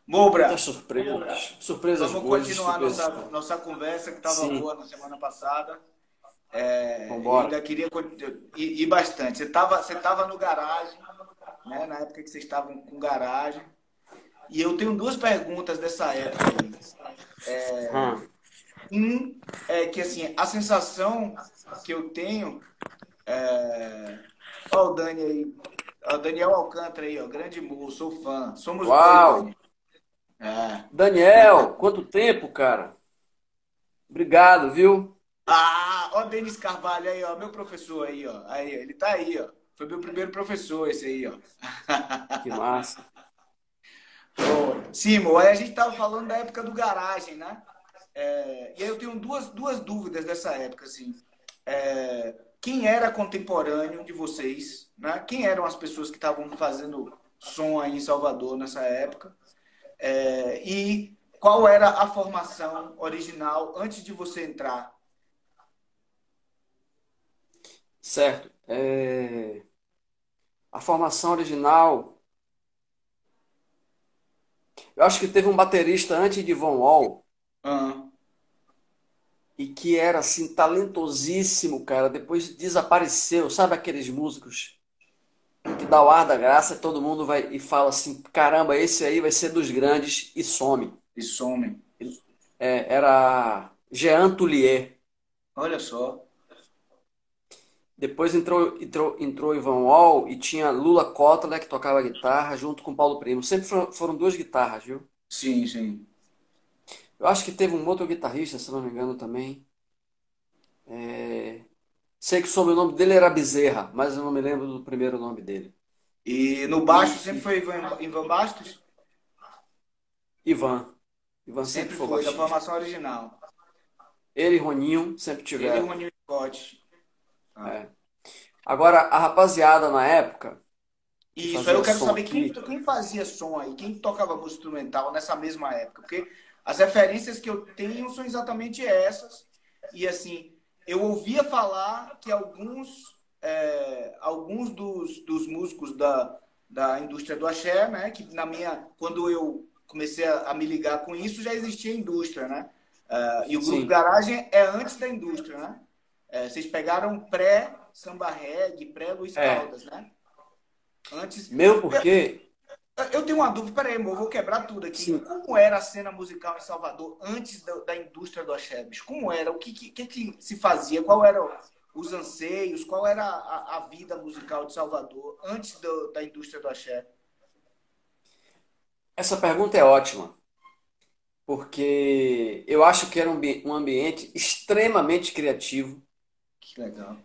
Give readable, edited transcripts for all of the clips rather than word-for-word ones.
Mobra, Muitas surpresas. Surpresas vamos boas e continuar surpresas. nossa conversa que estava Sim, boa na semana passada. E vambora. ainda queria ir bastante. Você tava no garagem, né? Na época que vocês estavam com garagem. E eu tenho duas perguntas dessa época aí. Hum. Um é que assim, a sensação que eu tenho. Ó, o Dani aí. Ó, o Daniel Alcântara aí, ó. Grande moço, sou fã. Somos dois, Uau! Dani. É. Daniel, quanto tempo, cara? Obrigado, viu? Ah, ó, Denis Carvalho aí, ó. Meu professor aí, ó. Aí, ele tá aí, ó. Foi meu primeiro professor, esse aí, ó. Que massa. Ô, Simo, aí a gente tava falando da época do garagem, né? E aí eu tenho duas dúvidas dessa época, assim. Quem era contemporâneo de vocês, né? Quem eram as pessoas que estavam fazendo som aí em Salvador nessa época? E qual era a formação original antes de você entrar? Certo. A formação original, eu acho que teve um baterista antes de Von Wall Ah, e que era assim talentosíssimo, cara. Depois desapareceu, sabe aqueles músicos que dá o ar da graça, todo mundo vai e fala assim, caramba, esse aí vai ser dos grandes e some. e some. Era Jean Tullier. Olha só. Depois entrou Ivan Wall e tinha Lula Kotler que tocava guitarra junto com Paulo Primo. Sempre foram duas guitarras, viu? Sim, sim. Eu acho que teve um outro guitarrista, se não me engano, também. Sei que o sobrenome dele era Bezerra, mas eu não me lembro do primeiro nome dele. E no baixo sempre E foi Ivan Bastos? Ivan. Ivan sempre Sempre foi foi, da baixista. formação original. Ele e Roninho sempre Ele e o tiveram. Roninho Scott. Ah. É. Agora, a rapaziada na época que Isso, aí eu fazia quero som saber aqui, quem fazia som aí, quem tocava música instrumental nessa mesma época, porque as referências que eu tenho são exatamente essas. E assim, eu ouvia falar que alguns dos músicos da indústria do axé, né, que quando eu comecei a me ligar com isso, já existia indústria, né? E o Grupo sim. Garagem é antes da indústria, né? Vocês pegaram pré-Samba Reggae, pré-Luiz É. Caldas, né? Antes. Meu porque, Eu tenho uma dúvida, peraí, amor, eu vou quebrar tudo aqui. sim, Como era a cena musical em Salvador antes da indústria do axé? Bicho? Como era? O que se fazia? Qual eram os anseios? Qual era a vida musical de Salvador antes da indústria do axé? essa pergunta é ótima, porque eu acho que era um ambiente extremamente criativo, Que legal.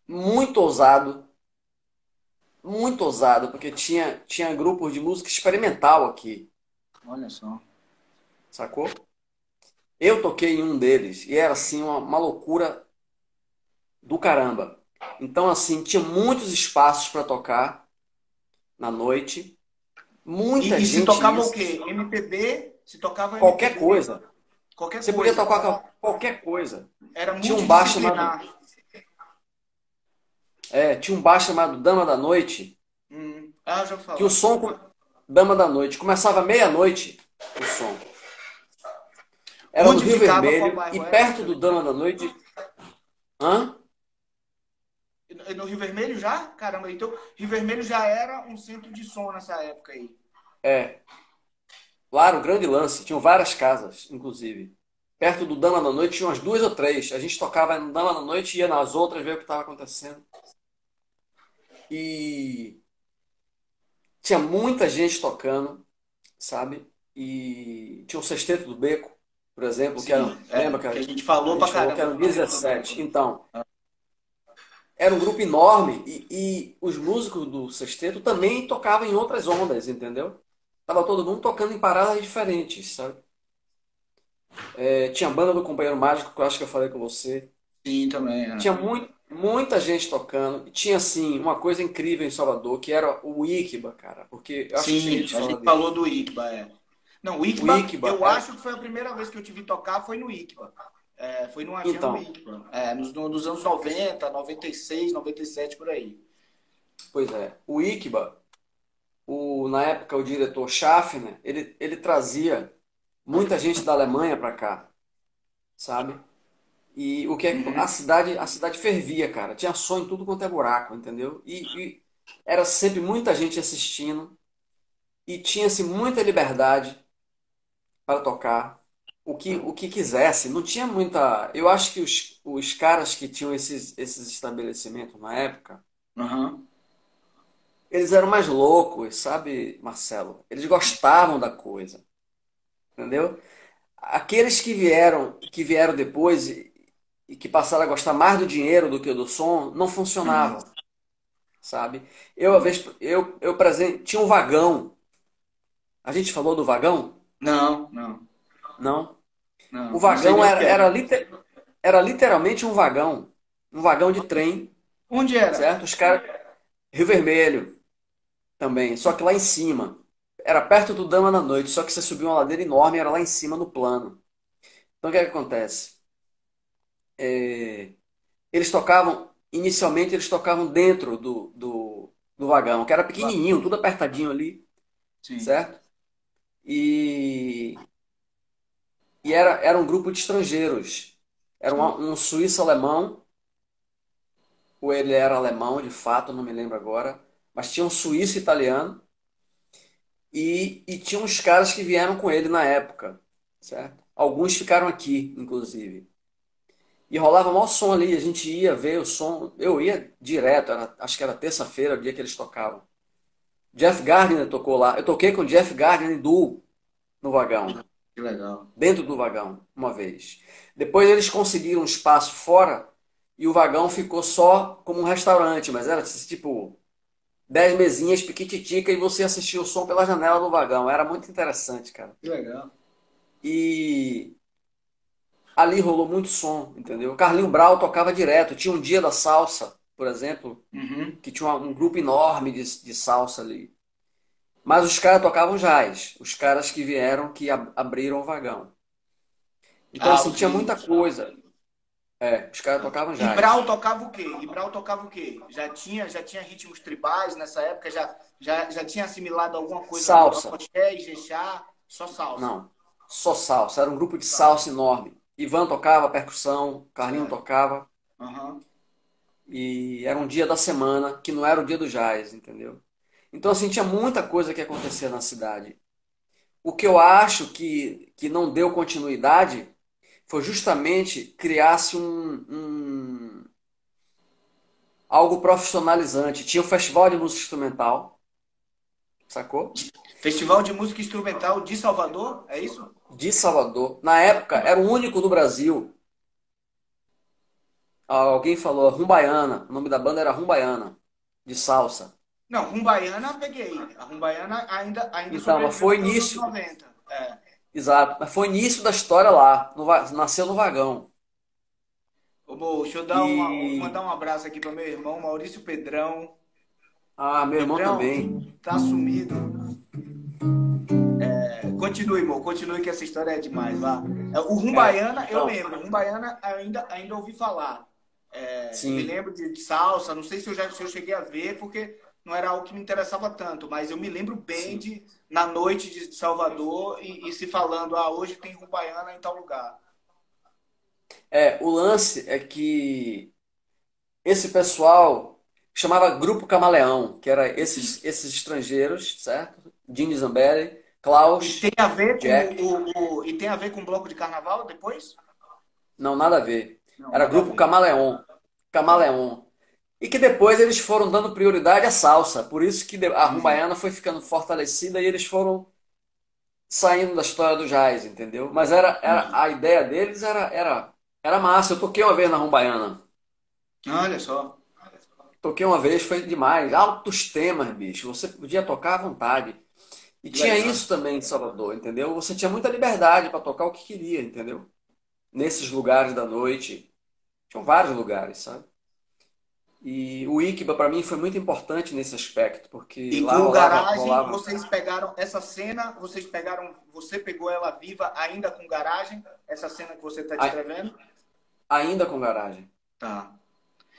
muito ousado, porque tinha grupos de música experimental aqui, Olha só. sacou? Eu toquei em um deles e era assim uma loucura do caramba. Então, assim, tinha muitos espaços para tocar na noite, muita E se gente ia tocava o assistir quê? MPB? Se tocava qualquer MPB? coisa. Qualquer Você podia coisa. tocar qualquer coisa. Era Tinha um bar chamado, multidisciplinar. tinha um bar chamado Dama da Noite, Ah, já que o falar. som Dama da Noite começava meia-noite o som. Era no Onde Rio ficava? Qual Vermelho e bairro era? perto Você do lembra? Dama da Noite, hã? No Rio Vermelho já? Caramba, então Rio Vermelho já era um centro de som nessa época aí. É, lá era o grande lance, tinham várias casas, inclusive. Perto do Dama da Noite tinha umas duas ou três. A gente tocava no Dama da Noite e ia nas outras ver o que estava acontecendo. E tinha muita gente tocando, sabe? E tinha o Sexteto do Beco, por exemplo, Sim, lembra que que a gente a falou pra gente falou que caramba eram do Sexteto do Beco. 17. Então, era um grupo enorme e os músicos do Sexteto também tocavam em outras ondas, entendeu? Tava todo mundo tocando em paradas diferentes, sabe? Tinha a banda do Companheiro Mágico, que eu acho que eu falei com você. Sim, também, Tinha muita gente tocando. E tinha, assim, uma coisa incrível em Salvador, que era o Iquiba, cara. Porque eu acho que eu cheguei a Sim, te a gente falar dele. falou do Ickba, é. Não, o O Ickba, Iquiba eu era... acho que foi a primeira vez que eu te vi tocar foi no Ickba. Foi num axé no Então, Ickba. Nos anos 90, 96, 97, por aí. pois é. O na época, o diretor Schaffner, ele trazia muita gente da Alemanha para cá, sabe? E o que é, Uhum. a cidade fervia, cara. Tinha som em tudo quanto é buraco, entendeu? E era sempre muita gente assistindo e tinha-se muita liberdade para tocar o que quisesse. Não tinha muita. Eu acho que os caras que tinham esses estabelecimentos na época, Aham. eles eram mais loucos, sabe, Marcelo? Eles gostavam da coisa, entendeu? Aqueles que vieram depois e que passaram a gostar mais do dinheiro do que do som, não funcionava, sabe? Eu, às vezes, tinha um vagão. A gente falou do vagão? Não, não, Não. O não. Não sei vagão nem o que é. era literalmente um vagão de trem, Onde era? certo? Os caras, Rio Vermelho também, só que lá em cima. Era perto do Dama da Noite, só que você subiu uma ladeira enorme e era lá em cima no plano. Então o que é que acontece? Inicialmente eles tocavam dentro do vagão, que era pequenininho, tudo apertadinho ali, Sim. certo? E, era um grupo de estrangeiros. Era Sim. um suíço-alemão, ou ele era alemão de fato, não me lembro agora, mas tinha um suíço-italiano e tinha uns caras que vieram com ele na época, certo? Alguns ficaram aqui, inclusive. E rolava maior som ali, a gente ia ver o som, eu ia direto, acho que era terça-feira, o dia que eles tocavam. Jeff Gardner tocou lá. Eu toquei com Jeff Gardner e Duo no vagão, Que legal. dentro do vagão, uma vez. Depois eles conseguiram um espaço fora e o vagão ficou só como um restaurante, mas era tipo 10 mesinhas piquititica e você assistia o som pela janela do vagão. Era muito interessante, cara. Que legal. E ali rolou muito som, entendeu? Carlinho Brau tocava direto. Tinha um dia da salsa, por exemplo, Uhum. que tinha um grupo enorme de salsa ali. Mas os caras tocavam jazz, os caras que vieram, que abriram o vagão. Então, Ah, assim, os tinha muita gringos. coisa. É, os caras tocavam E jazz. Brau tocava o quê? E Brau tocava o quê? Já tinha ritmos tribais nessa época? Já tinha assimilado alguma coisa do Salsa, Afoxé, Ijexá? Só salsa. não, só salsa. Era um grupo de Salsa. salsa enorme. Ivan tocava percussão, Carlinho Certo. tocava. Aham. E era um dia da semana que não era o dia do jazz, entendeu? Então, assim, tinha muita coisa que acontecia na cidade. O que eu acho que não deu continuidade foi justamente criar-se algo profissionalizante. Tinha o Festival de Música Instrumental, sacou? Festival de Música Instrumental de Salvador, é isso? De Salvador. Na época, era o único do Brasil. Alguém falou Rumbaiana. O nome da banda era Rumbaiana, de salsa. Não, Rumbaiana peguei. A Rumbaiana ainda Então, mas sobreviveu foi até os anos início, 90. É. exato, mas foi início da história lá. Nasceu no vagão. Ô, Bo, deixa eu E. mandar um abraço aqui para meu irmão, Maurício Pedrão. Ah, meu irmão Pedrão, também. tá sumido. Continue, Mo, continue que essa história é demais, vá. O Rumbaiana, eu Então, lembro. Rumbaiana ainda ouvi falar. Me sim. lembro de salsa, não sei se eu cheguei a ver, porque não era algo que me interessava tanto, mas eu me lembro bem Sim. de, na noite de Salvador, e se falando, hoje tem Rumbaiana em tal lugar. O lance é que esse pessoal chamava Grupo Camaleão, que era Sim. esses estrangeiros, certo? Dini Zambelli, E tem Klaus, a ver com Jack. e tem a ver com o bloco de carnaval depois? Não, nada a ver. Não, Era nada a Grupo ver. Camaleão. Camaleão. E que depois eles foram dando prioridade à salsa. Por isso que a Uhum. Rumbaiana foi ficando fortalecida e eles foram saindo da história do jazz, entendeu? Mas a ideia deles era massa. Eu toquei uma vez na Rumbaiana. Olha só. Toquei uma vez, foi demais. Altos temas, bicho. Você podia tocar à vontade. E Que tinha legal. isso também em Salvador, entendeu? Você tinha muita liberdade para tocar o que queria, entendeu? Nesses lugares da noite. Tinham vários lugares, sabe? E o Iquiba para mim foi muito importante nesse aspecto, porque E lá com o garagem, rolava vocês pegaram essa cena, você pegou ela viva ainda com garagem, essa cena que você está a- descrevendo? ainda com garagem. Tá.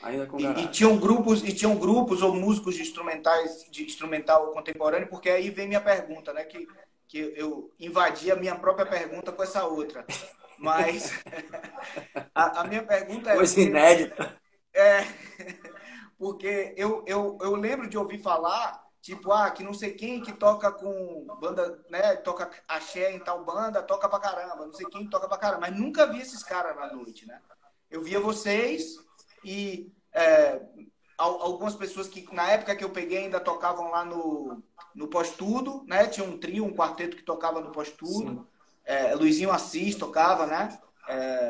Ainda com E garagem. tinham grupos ou músicos de instrumentais, de instrumental contemporâneo, porque aí vem minha pergunta, né? Que eu invadi a minha própria pergunta com essa outra. Mas a minha pergunta é Coisa porque inédita. é, porque eu lembro de ouvir falar, tipo, que não sei quem que toca com banda, né? Toca axé em tal banda, toca pra caramba, não sei quem toca pra caramba, mas nunca vi esses caras na noite, né? Eu via vocês e algumas pessoas que na época que eu peguei ainda tocavam lá no Pós-Tudo, né? Tinha um trio, um quarteto que tocava no Sim. Pós-Tudo. Luizinho Assis tocava, né?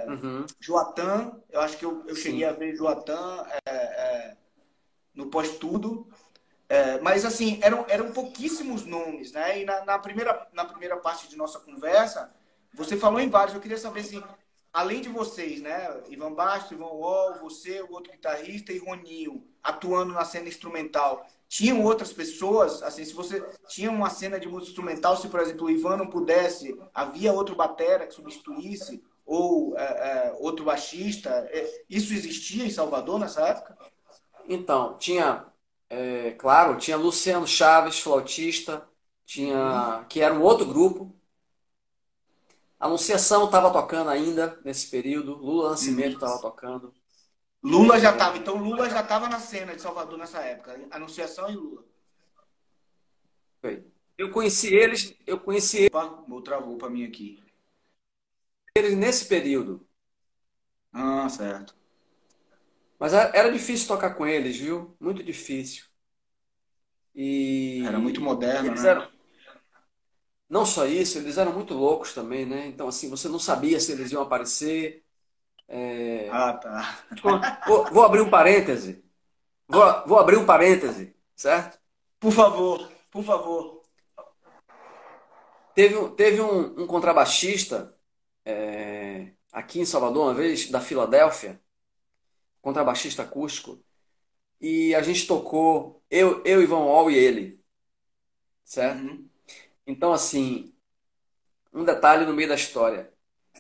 Uhum. Joatan, eu acho que eu cheguei a Sim. ver Joatan no Pós-Tudo. Mas, assim, eram pouquíssimos nomes, né? E na primeira parte de nossa conversa, você falou em vários. Eu queria saber se, além de vocês, né? Ivan Basto, Ivan Wall, você, o outro guitarrista e Roninho, atuando na cena instrumental, tinham outras pessoas? Assim, se você tinha uma cena de música instrumental, se, por exemplo, o Ivan não pudesse, havia outro batera que substituísse? Ou outro baixista? Isso existia em Salvador nessa época? Então, tinha, claro, tinha Luciano Chaves, flautista, Uhum. tinha, que era um outro grupo. A Anunciação estava tocando ainda nesse período, Lula Nascimento Uhum. estava tocando. Lula já estava. Então Lula já estava na cena de Salvador nessa época. Anunciação e Lula. Foi. Eu conheci Opa, travou para mim aqui. eles nesse período, Certo. mas era difícil tocar com eles, viu? Muito difícil. Era muito E moderno, eles né? eram, não só isso, eles eram muito loucos também, né? Então, assim, você não sabia se eles iam aparecer. Tá. Vou abrir um parêntese. Vou abrir um parêntese, certo? Por favor, por favor. Teve um contrabaixista aqui em Salvador uma vez, da Filadélfia, contrabaixista acústico, e a gente tocou, eu Ivan Wall e ele, certo? Uhum. Então, assim, um detalhe no meio da história.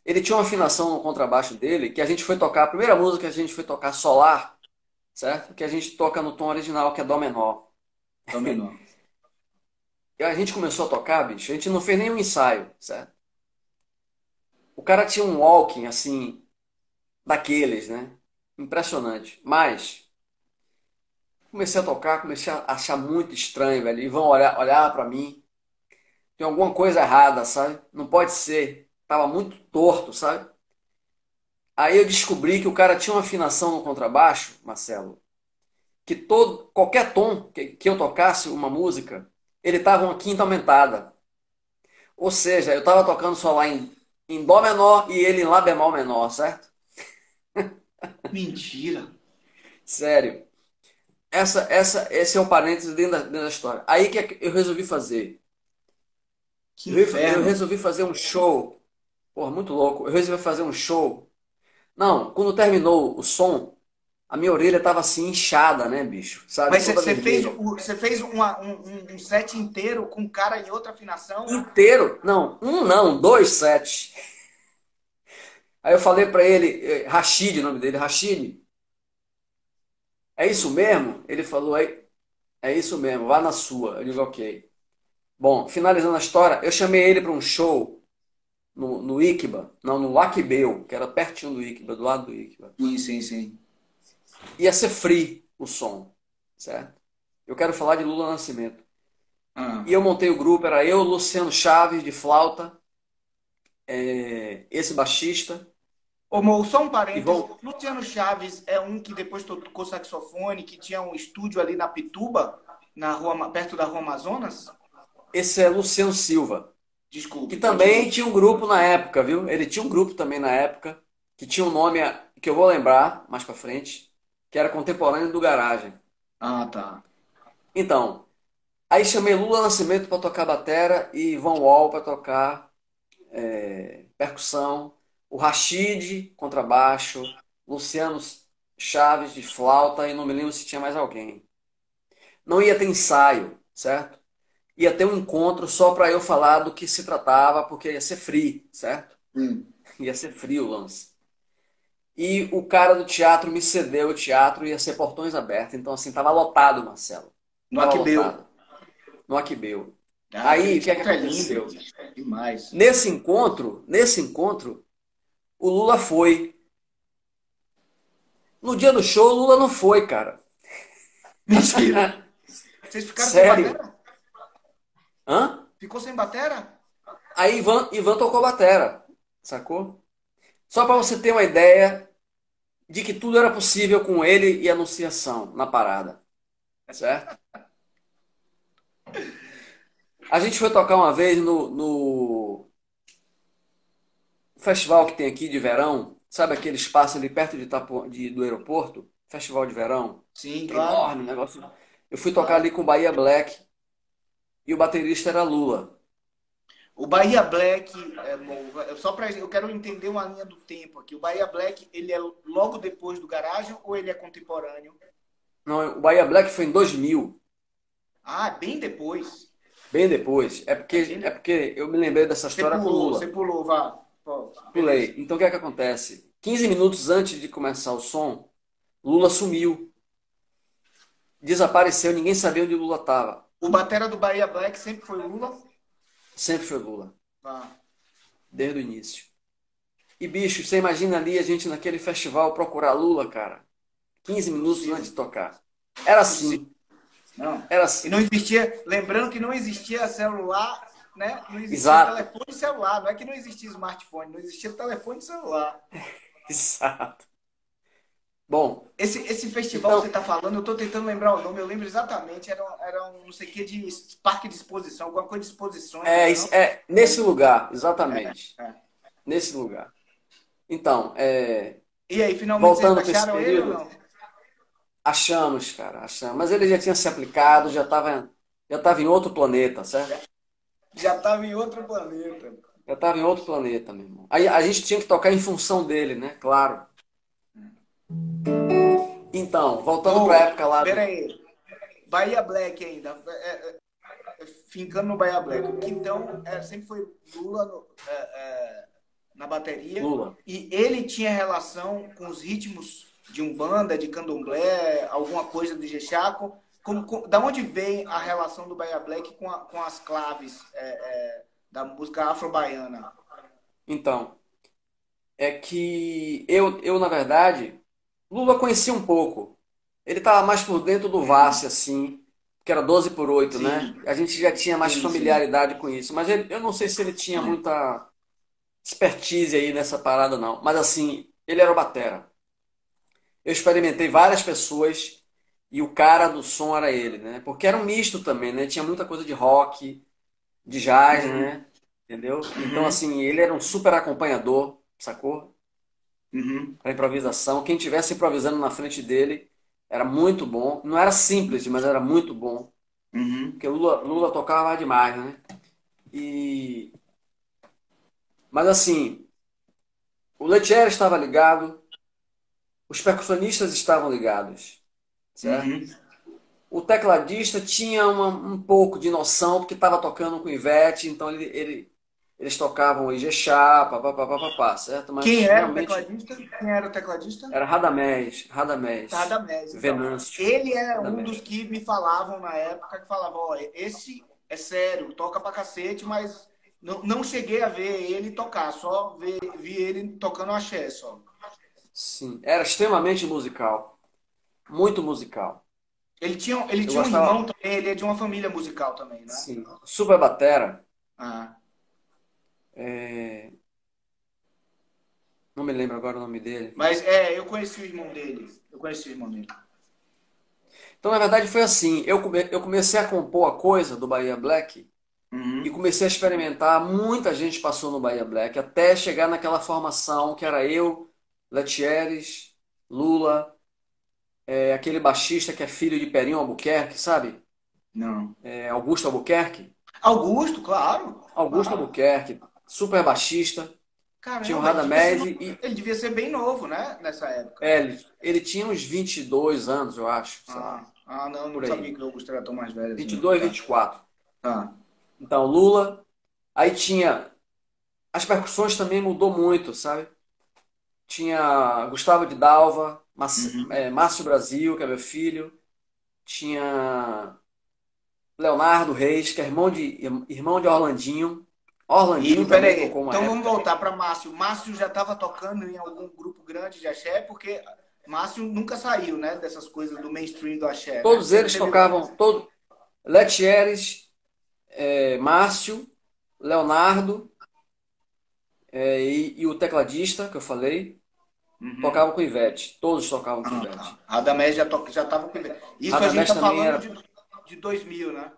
Ele tinha uma afinação no contrabaixo dele que a gente foi tocar, a primeira música que a gente foi tocar Solar, certo? Que a gente toca no tom original, que é Dó menor. Dó menor. E a gente começou a tocar, bicho, a gente não fez nenhum ensaio, certo? O cara tinha um walking, assim, daqueles, né? Impressionante. Mas comecei a tocar, comecei a achar muito estranho, velho. E vão olhar para mim. Tem alguma coisa errada, sabe? Não pode ser. Tava muito torto, sabe? Aí eu descobri que o cara tinha uma afinação no contrabaixo, Marcelo, que qualquer tom que eu tocasse uma música, ele tava uma quinta aumentada. Ou seja, eu tava tocando só lá em dó menor e ele em lá bemol menor, certo? Mentira. Sério. Esse é o parênteses dentro da história. Aí o que eu resolvi fazer? Que Eu inferno. resolvi fazer um show. Porra, muito louco. Eu resolvi fazer um show. Não, quando terminou o som, a minha orelha tava assim inchada, né, bicho? Sabe? Mas Toda vermelha. você fez um set inteiro com cara em outra afinação? Inteiro? Não, um não, dois sets. Aí eu falei pra ele, Rashid, o nome dele, Rashid, é isso mesmo? Ele falou, é isso mesmo, vá na sua. Eu digo, ok. Bom, finalizando a história, eu chamei ele para um show no Iquiba, não, no Laquibeu, que era pertinho do Iquiba, do lado do Iquiba. Sim, sim, sim. Ia ser free o som, certo? Eu quero falar de Lula Nascimento. Ah. E eu montei o grupo, era eu, Luciano Chaves, de flauta, esse baixista, Ô, Mo, só um e parênteses. vão... Luciano Chaves é um que depois tocou saxofone, que tinha um estúdio ali na Pituba, perto da Rua Amazonas? Esse é Luciano Silva, que Desculpe, também continue. tinha um grupo na época, viu? Ele tinha um grupo também na época, que tinha um nome que eu vou lembrar mais pra frente, que era contemporâneo do Garagem. Tá. Então, aí chamei Lula Nascimento para tocar batera e Van Wall para tocar percussão, o Rashid, contrabaixo, Luciano Chaves de flauta e não me lembro se tinha mais alguém. Não ia ter ensaio, certo? Ia ter um encontro só para eu falar do que se tratava, porque ia ser free, certo? Hum. Ia ser free o lance. E o cara do teatro me cedeu o teatro, ia ser portões abertos. Então, assim, tava lotado, Marcelo. No Tava Aquibeu. lotado. No Aquibeu. Ah, aquele Aí, o que é que teatro é lindo, aconteceu? bicho. Demais. Nesse encontro, o Lula foi. No dia do show, o Lula não foi, cara. Mentira. Vocês ficaram sem Sério. batera? Hã? Ficou sem batera? Aí Ivan tocou batera, sacou? Só para você ter uma ideia de que tudo era possível com ele e a Anunciação na parada, certo? A gente foi tocar uma vez no festival que tem aqui de verão, sabe aquele espaço ali perto do aeroporto? Festival de verão, Sim, que é claro. enorme, negócio. Eu fui tocar Claro. ali com o Bahia Black e o baterista era Lula. O Bahia Black, só para eu quero entender uma linha do tempo aqui. O Bahia Black, ele é logo depois do Garagem ou ele é contemporâneo? Não, o Bahia Black foi em 2000, Ah, bem depois. bem depois. É É porque, bem é depois. porque eu me lembrei dessa história com o Você Lula. pulou, vá. Pô, beleza. Pulei. Então o que é que acontece? 15 minutos antes de começar o som, Lula sumiu. Desapareceu, ninguém sabia onde Lula estava. O batera do Bahia Black sempre foi o Lula? Sempre foi Lula, Vá. desde o início. E bicho, você imagina ali a gente naquele festival procurar Lula, cara. 15 minutos antes Impossível. de tocar. Era Impossível. assim, Não. era E assim. não existia, lembrando que não existia celular, né? Não existia Exato, telefone celular. Não é que não existia smartphone, não existia telefone celular. exato. Bom, Esse festival que você então, está falando, eu estou tentando lembrar o nome, eu lembro exatamente, era um não sei o que de parque de exposição, alguma coisa de exposições, não era não? é nesse lugar, exatamente. É. Nesse lugar. Então, E aí, finalmente vocês voltando para esse acharam ele ou período, não? achamos, cara, achamos. Mas ele já tinha se aplicado, já tava em outro planeta, certo? Já estava em outro planeta. Já estava em outro planeta, meu irmão. Aí a gente tinha que tocar em função dele, né? Claro. Então, voltando para a Ô, época lá pera do aí. Bahia Black ainda. Fincando no Bahia Black. O Quintão sempre foi Lula na bateria. Lula. E ele tinha relação com os ritmos de Umbanda, de Candomblé, alguma coisa do Jexaco. Da onde vem a relação do Bahia Black com as claves da música afro-baiana? Então, é que na verdade, Lula conhecia um pouco. Ele estava mais por dentro do Várzea, assim, que era 12 por 8, né? Sim, A gente já tinha mais sim, sim. familiaridade com isso. Mas eu não sei se ele tinha muita expertise aí nessa parada, não. Mas assim, ele era o batera. Eu experimentei várias pessoas e o cara do som era ele, né? Porque era um misto também, né? Tinha muita coisa de rock, de jazz, Uhum, né? Entendeu? Então, uhum, assim, ele era um super acompanhador, sacou? uhum, Para improvisação. Quem tivesse improvisando na frente dele era muito bom. Não era simples, mas era muito bom. uhum. Porque Lula tocava demais, né? E... Mas assim, o Lettieri estava ligado, os percussionistas estavam ligados, certo? Uhum. O tecladista tinha um pouco de noção, porque estava tocando com o Ivete, então eles tocavam Ijexá, papapá, certo? Quem Mas era o realmente tecladista? Quem era o tecladista? era Radamés, Radamés, então. Venâncio, Ele é um Radamés. dos que me falavam na época, que falavam, ó, esse é sério, toca pra cacete, mas não cheguei a ver ele tocar, só vi ele tocando axé, só. Sim, era extremamente musical, muito musical. Ele Eu tinha um irmão gostava, também, ele é de uma família musical também, né? sim, super batera, Ah. é, não me lembro agora o nome dele. Mas eu conheci o irmão dele. Eu conheci o irmão dele. Então, na verdade, foi assim, eu comecei a compor a coisa do Bahia Black e Uhum. comecei a experimentar. Muita gente passou no Bahia Black até chegar naquela formação que era eu, Letieres, Lula, aquele baixista que é filho de Perinho Albuquerque, sabe? Não. Augusto Albuquerque. Augusto, claro. Augusto Claro. Albuquerque, super baixista. Tinha o Caramba, Radamés e ele devia ser bem novo, né? Nessa época. ele tinha uns 22 anos, eu acho, sei lá, Não, não por sabia aí. que o Augusto era tão mais velho assim, não. 22, Tá. 24. Tá. Então, Lula. Aí tinha. As percussões também mudou muito, sabe? tinha Gustavo de Dalva, Uhum. Márcio Brasil, que é meu filho, tinha Leonardo Reis, que é irmão de Orlandinho. E Orlandinho também peraí, tocou uma então vamos época. voltar para Márcio. Márcio já estava tocando em algum grupo grande de axé, porque Márcio nunca saiu, né, dessas coisas do mainstream do axé, né? Todos Sempre eles teve lá. tocavam, Letieres, Márcio, Leonardo, e o tecladista, que eu falei, Uhum. tocavam com Ivete. Todos tocavam com Ah, tá. Ivete. Radamés já estava com. Isso a gente Radamés tá também falando era. de 2000, né?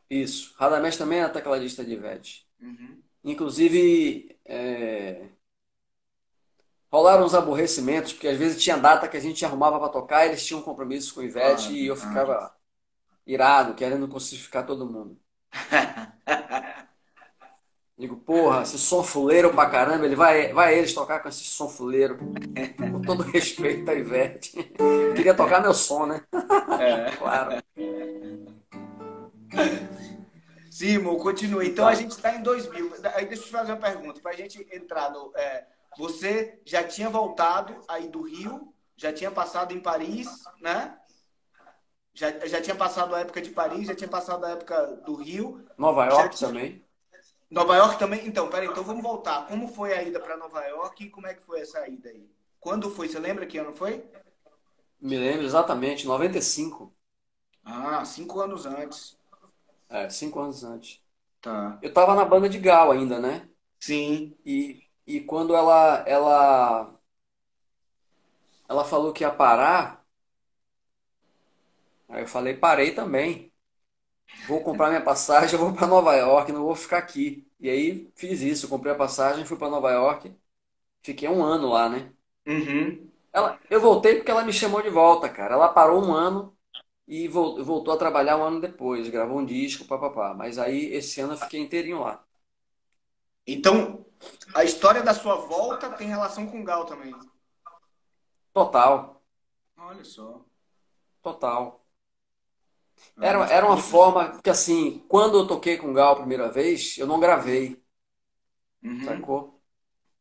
Isso. Radamés também era tecladista de Ivete. Uhum. Inclusive, rolaram uns aborrecimentos, porque às vezes tinha data que a gente arrumava para tocar, eles tinham um compromisso com o Ivete Claro, e eu claro. ficava irado, querendo crucificar todo mundo. Digo, porra, esse som fuleiro pra caramba, vai eles tocar com esse som fuleiro. Com todo respeito a Ivete. Queria tocar meu som, né? É. Claro. Simo, continue. Então a Então, gente está em 2000. Aí deixa eu te fazer uma pergunta. Para a gente entrar no. Você já tinha voltado aí do Rio, já tinha passado em Paris, né? Já tinha passado a época de Paris, já tinha passado a época do Rio, Nova já York tinha. também. Nova York também? Então, peraí, então vamos voltar. Como foi a ida para Nova York e como é que foi essa ida aí? Quando foi? Você lembra que ano foi? Me lembro exatamente, 95. Ah, 5 anos antes. 5 anos antes. Tá. Eu tava na banda de Gal ainda, né? Sim. E quando ela falou que ia parar, aí eu falei, parei também. Vou comprar minha passagem, eu vou para Nova York, não vou ficar aqui. E aí fiz isso, comprei a passagem, fui para Nova York, fiquei um ano lá, né? Uhum. Eu voltei porque ela me chamou de volta, cara. Ela parou um ano e voltou a trabalhar um ano depois, gravou um disco, papapá. Mas aí esse ano eu fiquei inteirinho lá. Então, a história da sua volta tem relação com o Gal também. Total, Olha só. total. Ah, Era, mas era uma tudo. forma que, assim, quando eu toquei com o Gal a primeira vez, eu não gravei, Uhum. sacou?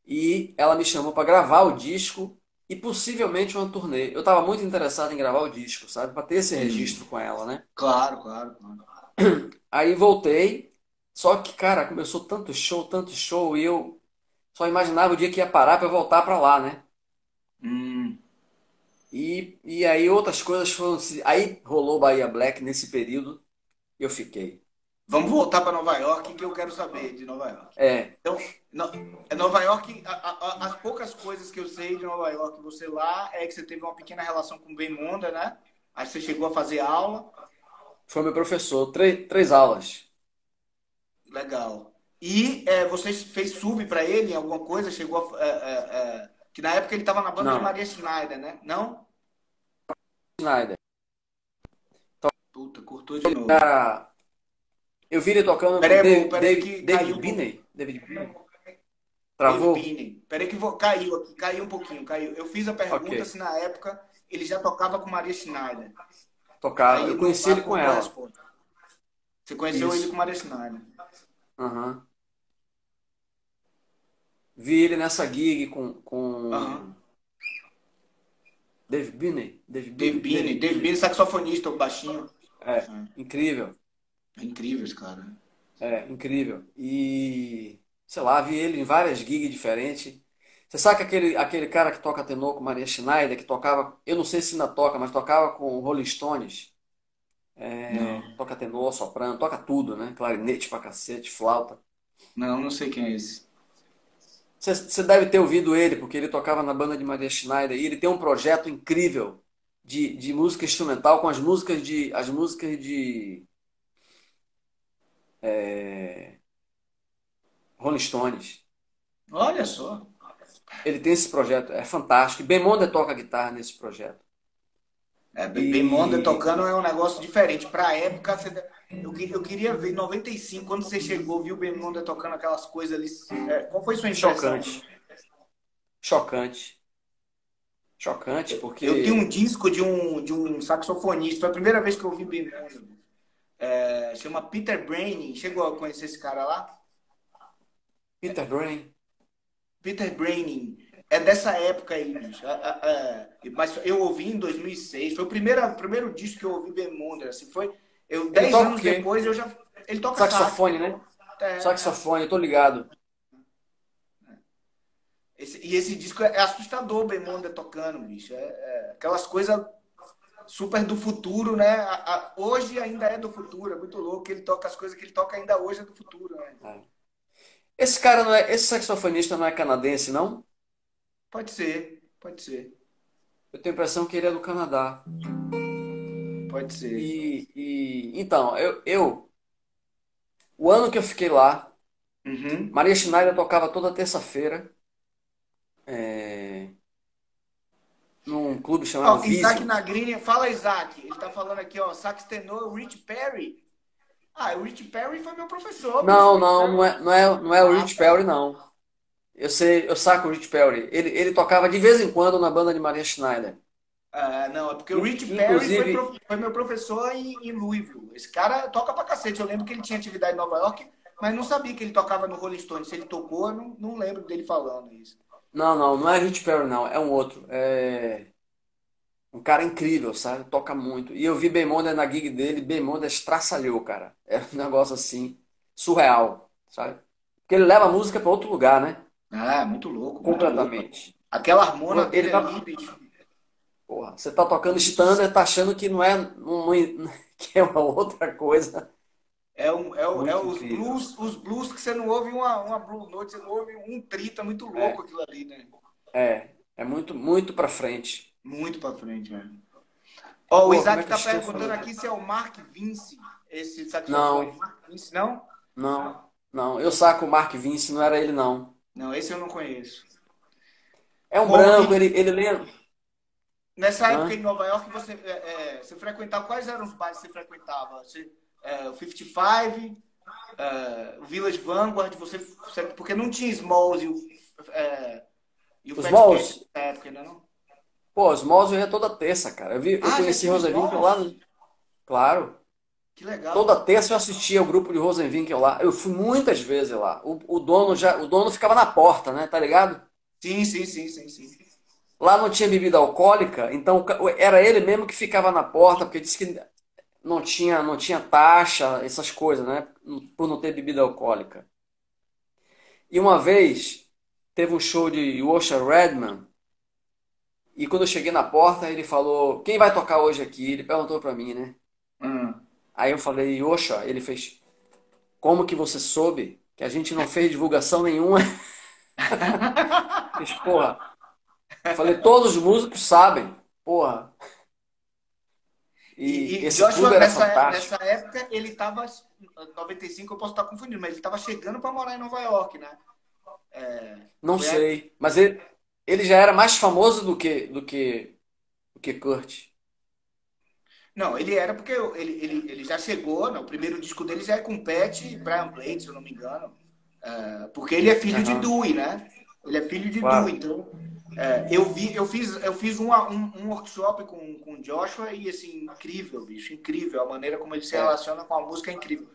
E ela me chamou para gravar o disco e possivelmente uma turnê. Eu estava muito interessado em gravar o disco, sabe? Para ter esse Entendi. registro com ela, né? Claro, claro, claro. Aí voltei, só que, cara, começou tanto show, e eu só imaginava o dia que ia parar para eu voltar para lá, né? Hum. E aí outras coisas foram. Aí rolou Bahia Black nesse período e eu fiquei. Vamos voltar para Nova York, que eu quero saber de Nova York. É, Então, Nova York, as poucas coisas que eu sei de Nova York, você lá, é que você teve uma pequena relação com o Ben Monda, né? Aí você chegou a fazer aula. foi meu professor, três aulas. Legal. E você fez sub para ele em alguma coisa? Chegou a. Que na época ele estava na banda de Não, Maria Schneider, né? Não? Schneider. Puta, cortou de novo. Cara, eu vi ele tocando com Peraí que caiu David um pouquinho. Binney. David Binney. Dave Travou? Binney. Peraí que caiu aqui, caiu um pouquinho, caiu. Eu fiz a Ok, pergunta se na época ele já tocava com Maria Schneider. tocava. Aí Eu não conheci ele com cortou a ela. resposta. Você conheceu ele com Isso. Maria Schneider. Aham. Vi ele nessa gig com Aham. David Binney. Dave Binney, saxofonista, o baixinho. Incrível. É incrível esse cara. Incrível. E, sei lá, vi ele em várias gigs diferentes. Você sabe que aquele cara que toca tenor com Maria Schneider, que tocava, eu não sei se ainda toca, mas tocava com o Rolling Stones, Não. toca tenor, soprano, toca tudo, né? Clarinete pra cacete, flauta. Não sei quem é esse. Você deve ter ouvido ele, porque ele tocava na banda de Maria Schneider, e ele tem um projeto incrível de música instrumental com as músicas de é, Rolling Stones. Olha só. Ele tem esse projeto, é fantástico. Bemonda toca guitarra nesse projeto. Ben Monda E tocando é um negócio diferente. Pra época, eu queria ver em 95, quando você chegou, viu o Ben Monda tocando aquelas coisas ali. Qual foi sua impressão? chocante, chocante, chocante, Eu tenho um porque disco de um saxofonista. Foi a primeira vez que eu ouvi Ben Monda. Chama Peter Braining. Chegou a conhecer esse cara lá? Peter Brain, Peter Braining. é dessa época aí, bicho. Mas eu ouvi em 2006. Foi o primeiro disco que eu ouvi Bemonder. Assim, Ele 10 toca o anos quê? depois, eu já. Ele toca sax. Saxofone, né? É, Saxofone, eu tô ligado. e esse disco é assustador, Bemonder tocando, bicho. Aquelas coisas super do futuro, né? Hoje ainda é do futuro. É muito louco. Ele toca as coisas que ele toca ainda hoje é do futuro, né? É. Esse cara não é, esse saxofonista não é canadense, não? Pode ser, pode ser, Eu tenho a impressão que ele é do Canadá. pode ser. Então, o ano que eu fiquei lá, Uhum. Maria Schneider tocava toda terça-feira, é, num clube chamado Ó, Isaac Vision. Nagrini, fala Isaac, ele tá falando aqui, ó, sax tenor, Rich Perry. Ah, o Rich Perry foi meu professor, bicho. Não, Rich não, Perry. não é o Ah, Rich Perry, tá. não. Eu sei, eu saco o Rich Perry. Ele tocava de vez em quando na banda de Maria Schneider. Ah, não, é porque o Rich Perry foi, Inclusive, foi meu professor em Louisville. Esse cara toca pra cacete. Eu lembro que ele tinha atividade em Nova York, mas não sabia que ele tocava no Rolling Stone. Se ele tocou, eu não lembro dele falando isso. não é Rich Perry, não, é um outro. É um cara incrível, sabe? Toca muito. E eu vi Bemonder na gig dele, Bemonder estraçalhou, cara. É um negócio assim, surreal, sabe? Porque ele leva a música para outro lugar, né? Ah, muito louco, muito louco. Completamente. Aquela harmona Ele dele ali, tá, bicho, porra, você tá é tocando muito. standard, tá achando que não é, que é uma outra coisa. É Muito incrível. os blues que você não ouve uma blue note, você não ouve um trita, muito louco É, aquilo ali, né? é muito, muito pra frente. Muito pra frente, né? Ó, o Pô, como é Isaac que eu tá estou perguntando falando? aqui se é o Mark Vince, esse saxofone. Não, Mark Vince, não? não. Eu saco o Mark Vince, não era ele, não. Não, esse eu não conheço. É um Bom, branco, e ele lembra. nessa época em Hã? Nova York, você frequentava, quais eram os bares que você frequentava? O 55, o Village Vanguard, porque não tinha Smalls e o Os Fat Cat Malls, na época, ainda não? pô, os Malls eu ia toda terça, cara. Eu Ah, já conheci tinha o Rosenwinkel lá, Smalls? claro. Que legal. Toda terça eu assistia ao grupo de Rosenwinkel lá. Eu fui muitas vezes lá. O dono ficava na porta, né? Tá ligado? Sim, sim, sim, sim, sim. Lá não tinha bebida alcoólica, então era ele mesmo que ficava na porta, porque disse que não tinha taxa, essas coisas, né? Por não ter bebida alcoólica. E uma vez teve um show de Usher Redman, e quando eu cheguei na porta, ele falou: Quem vai tocar hoje aqui? Ele perguntou pra mim, né? Hum. Aí eu falei: Usher. Ele fez: Como que você soube que a gente não fez divulgação nenhuma? Fiz, porra. Falei: Todos os músicos sabem, porra. E E esse Joshua, clube era nessa fantástico. época, ele estava. 95, eu posso estar confundindo, mas ele estava chegando para morar em Nova York, né? Não Foi a época. sei, mas ele já era mais famoso do que Kurt. Não, ele era porque ele já chegou, né? O primeiro disco dele já é com Pat e Brian Blade, se eu não me engano. Porque ele é filho de Aham, Dewey, né? Ele é filho de Dewey, claro. então. Eu fiz um workshop com o Joshua e, assim, incrível, bicho, incrível. A maneira como ele se É. relaciona com a música é incrível.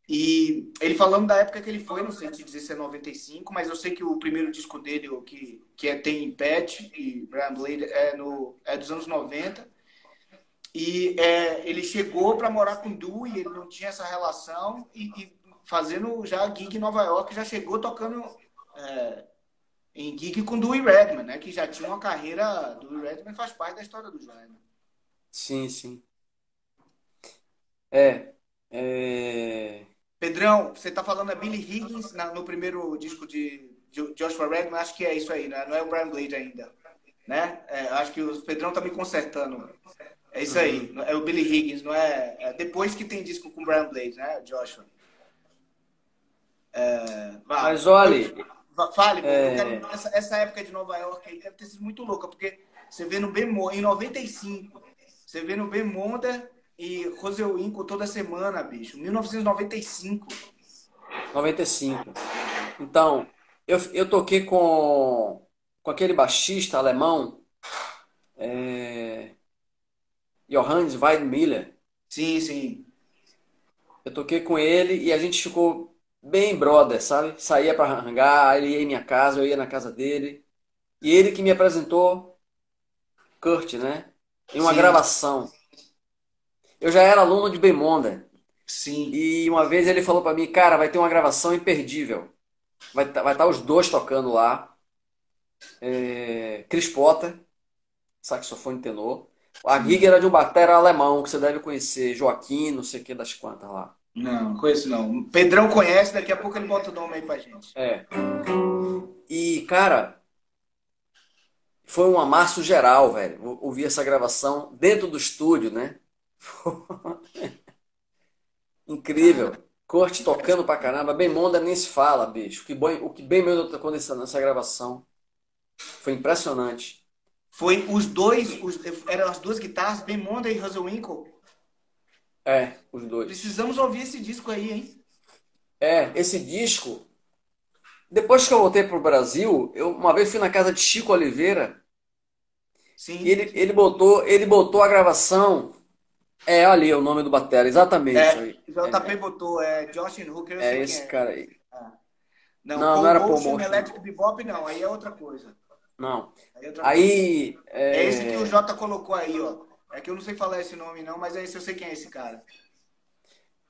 E ele falando da época que ele foi, não sei te dizer se é 95, mas eu sei que o primeiro disco dele, tem Pat e Brian Blade, é dos anos 90. E ele chegou para morar com Dewey, ele não tinha essa relação, e fazendo já gig em Nova York, já chegou tocando em gig com Dewey Redman, né? Que já tinha uma carreira. Dewey Redman faz parte da história do Jaime. Sim, sim. É. É. Pedrão, você tá falando Billy Higgins no primeiro disco de Joshua Redman, acho que é isso aí, né? Não é o Brian Blade ainda, né? Acho que o Pedrão tá me consertando. É isso aí, Uhum. é o Billy Higgins, não é depois que tem disco com o Brian Blade, né, Joshua? Mas Eu, olhe, fale, bom, eu quero. é, Essa época de Nova York aí deve ter sido muito louca, porque você vê no em 95, você vê no Bemonda e Rosewinkel toda semana, bicho. 1995. 95. Então, eu toquei com aquele baixista alemão, é, Johannes Weidmüller. Sim, sim. Eu toquei com ele e a gente ficou bem brother, sabe? Saía pra hangar, ele ia em minha casa, eu ia na casa dele. E ele que me apresentou Kurt, né? Em uma Sim, gravação. Eu já era aluno de Bemonder. sim. E uma vez ele falou pra mim, cara, vai ter uma gravação imperdível. Vai tá os dois tocando lá. Chris Potter, saxofone tenor. A gig Sim. era de um batera alemão, que você deve conhecer, Joaquim, não sei o que das quantas lá. Não, não conheço não. Pedrão conhece, daqui a pouco ele bota o nome aí pra gente. É. E, cara, foi um amasso geral, velho. Ouvir essa gravação dentro do estúdio, né? Cara, Incrível. Corte tocando pra caramba. Bem Monda nem se fala, bicho. O que bem Monda tocou nessa gravação foi impressionante. foi os dois, eram as duas guitarras, Ben Monda e Winkle. É, os dois. Precisamos ouvir esse disco aí, hein? Esse disco, depois que eu voltei pro Brasil, eu uma vez fui na casa de Chico Oliveira e Sim. ele botou a gravação. Olha ali o nome do batera, exatamente. É, o JP botou, Josh Hooker, eu sei É quem esse é. cara aí. Ah. Não, Não, não Paul era Paul Motion, Motion, Electric não. Bebop, não. Aí é outra coisa. Não. Aí é outra coisa. Aí, É esse que o Jota colocou aí, ó. É que eu não sei falar esse nome, não, mas é esse, eu sei quem é esse cara.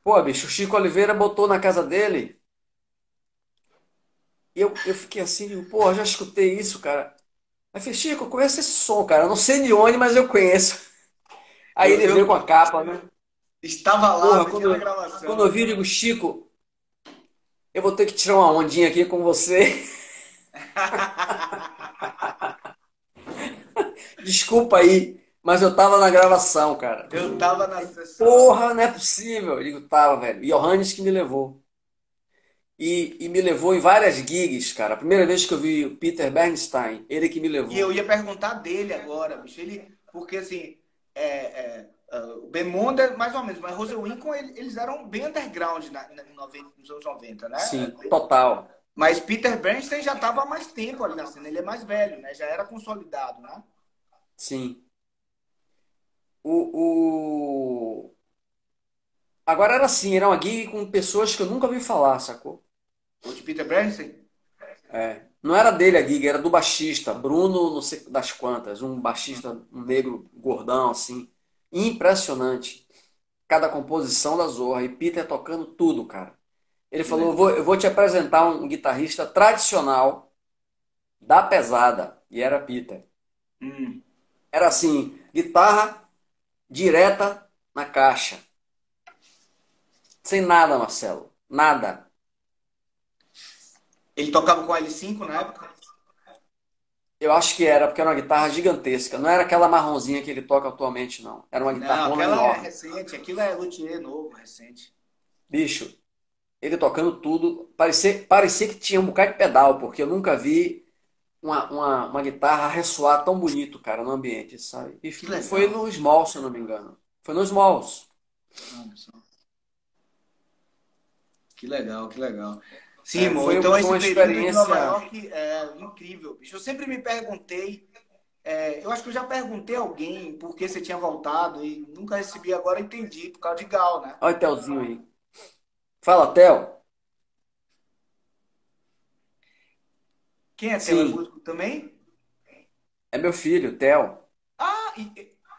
pô, bicho, o Chico Oliveira botou na casa dele e eu fiquei assim, digo, pô, já escutei isso, cara. Aí eu falei, Chico, eu conheço esse som, cara. Eu não sei de onde, mas eu conheço. Aí Eu, ele veio eu com a capa, né? estava lá Porra, no dia quando, da quando eu gravação. vi, eu digo, Chico, eu vou ter que tirar uma ondinha aqui com você. Desculpa aí, mas eu tava na gravação, cara. Eu tava na sessão. Porra, não é possível. Eu digo, tava, velho. Johannes que me levou. E me levou em várias gigs, cara. A primeira vez que eu vi o Peter Bernstein, ele que me E eu levou. ia perguntar dele agora, bicho. Ele, porque assim, o Bemonda, mais ou menos, mas Winkle, eles eram bem underground nos anos 90, né? Sim, total. Mas Peter Bernstein já estava há mais tempo ali na cena. Ele é mais velho, né? Já era consolidado, né? Sim. O... Agora era assim, era uma gig com pessoas que eu nunca vi falar, sacou? O de Peter Bernstein. Não era dele a gig, era do baixista, Bruno, não sei das quantas, um baixista, um negro gordão, assim. Impressionante. Cada composição da Zorra. E Peter tocando tudo, cara. Ele Que falou: legal. eu vou te apresentar um guitarrista tradicional da pesada. E era Peter. Hum. Era assim, guitarra direta na caixa. Sem nada, Marcelo. Nada. Ele tocava com L5 na época? Eu acho que era, porque era uma guitarra gigantesca. Não era aquela marronzinha que ele toca atualmente, não. Era uma Não, guitarrona aquela é enorme. recente. Aquilo é luthier novo, recente. Bicho, ele tocando tudo. Parecia que tinha um bocado de pedal, porque eu nunca vi uma guitarra ressoar tão bonito, cara, no ambiente, sabe? Que E foi legal. no Small, se eu não me engano. Foi no Smalls. Que legal, que legal. Sim, irmão. Foi, Então foi esse uma período de Nova experiência. York é incrível, bicho. Eu sempre me perguntei, eu acho que eu já perguntei a alguém por que você tinha voltado e nunca recebi, agora entendi, por causa de Gal, né? Olha o Telzinho aí. Fala, Tel. Quem é teu? É Sim, músico também? é meu filho, Tel. Ah,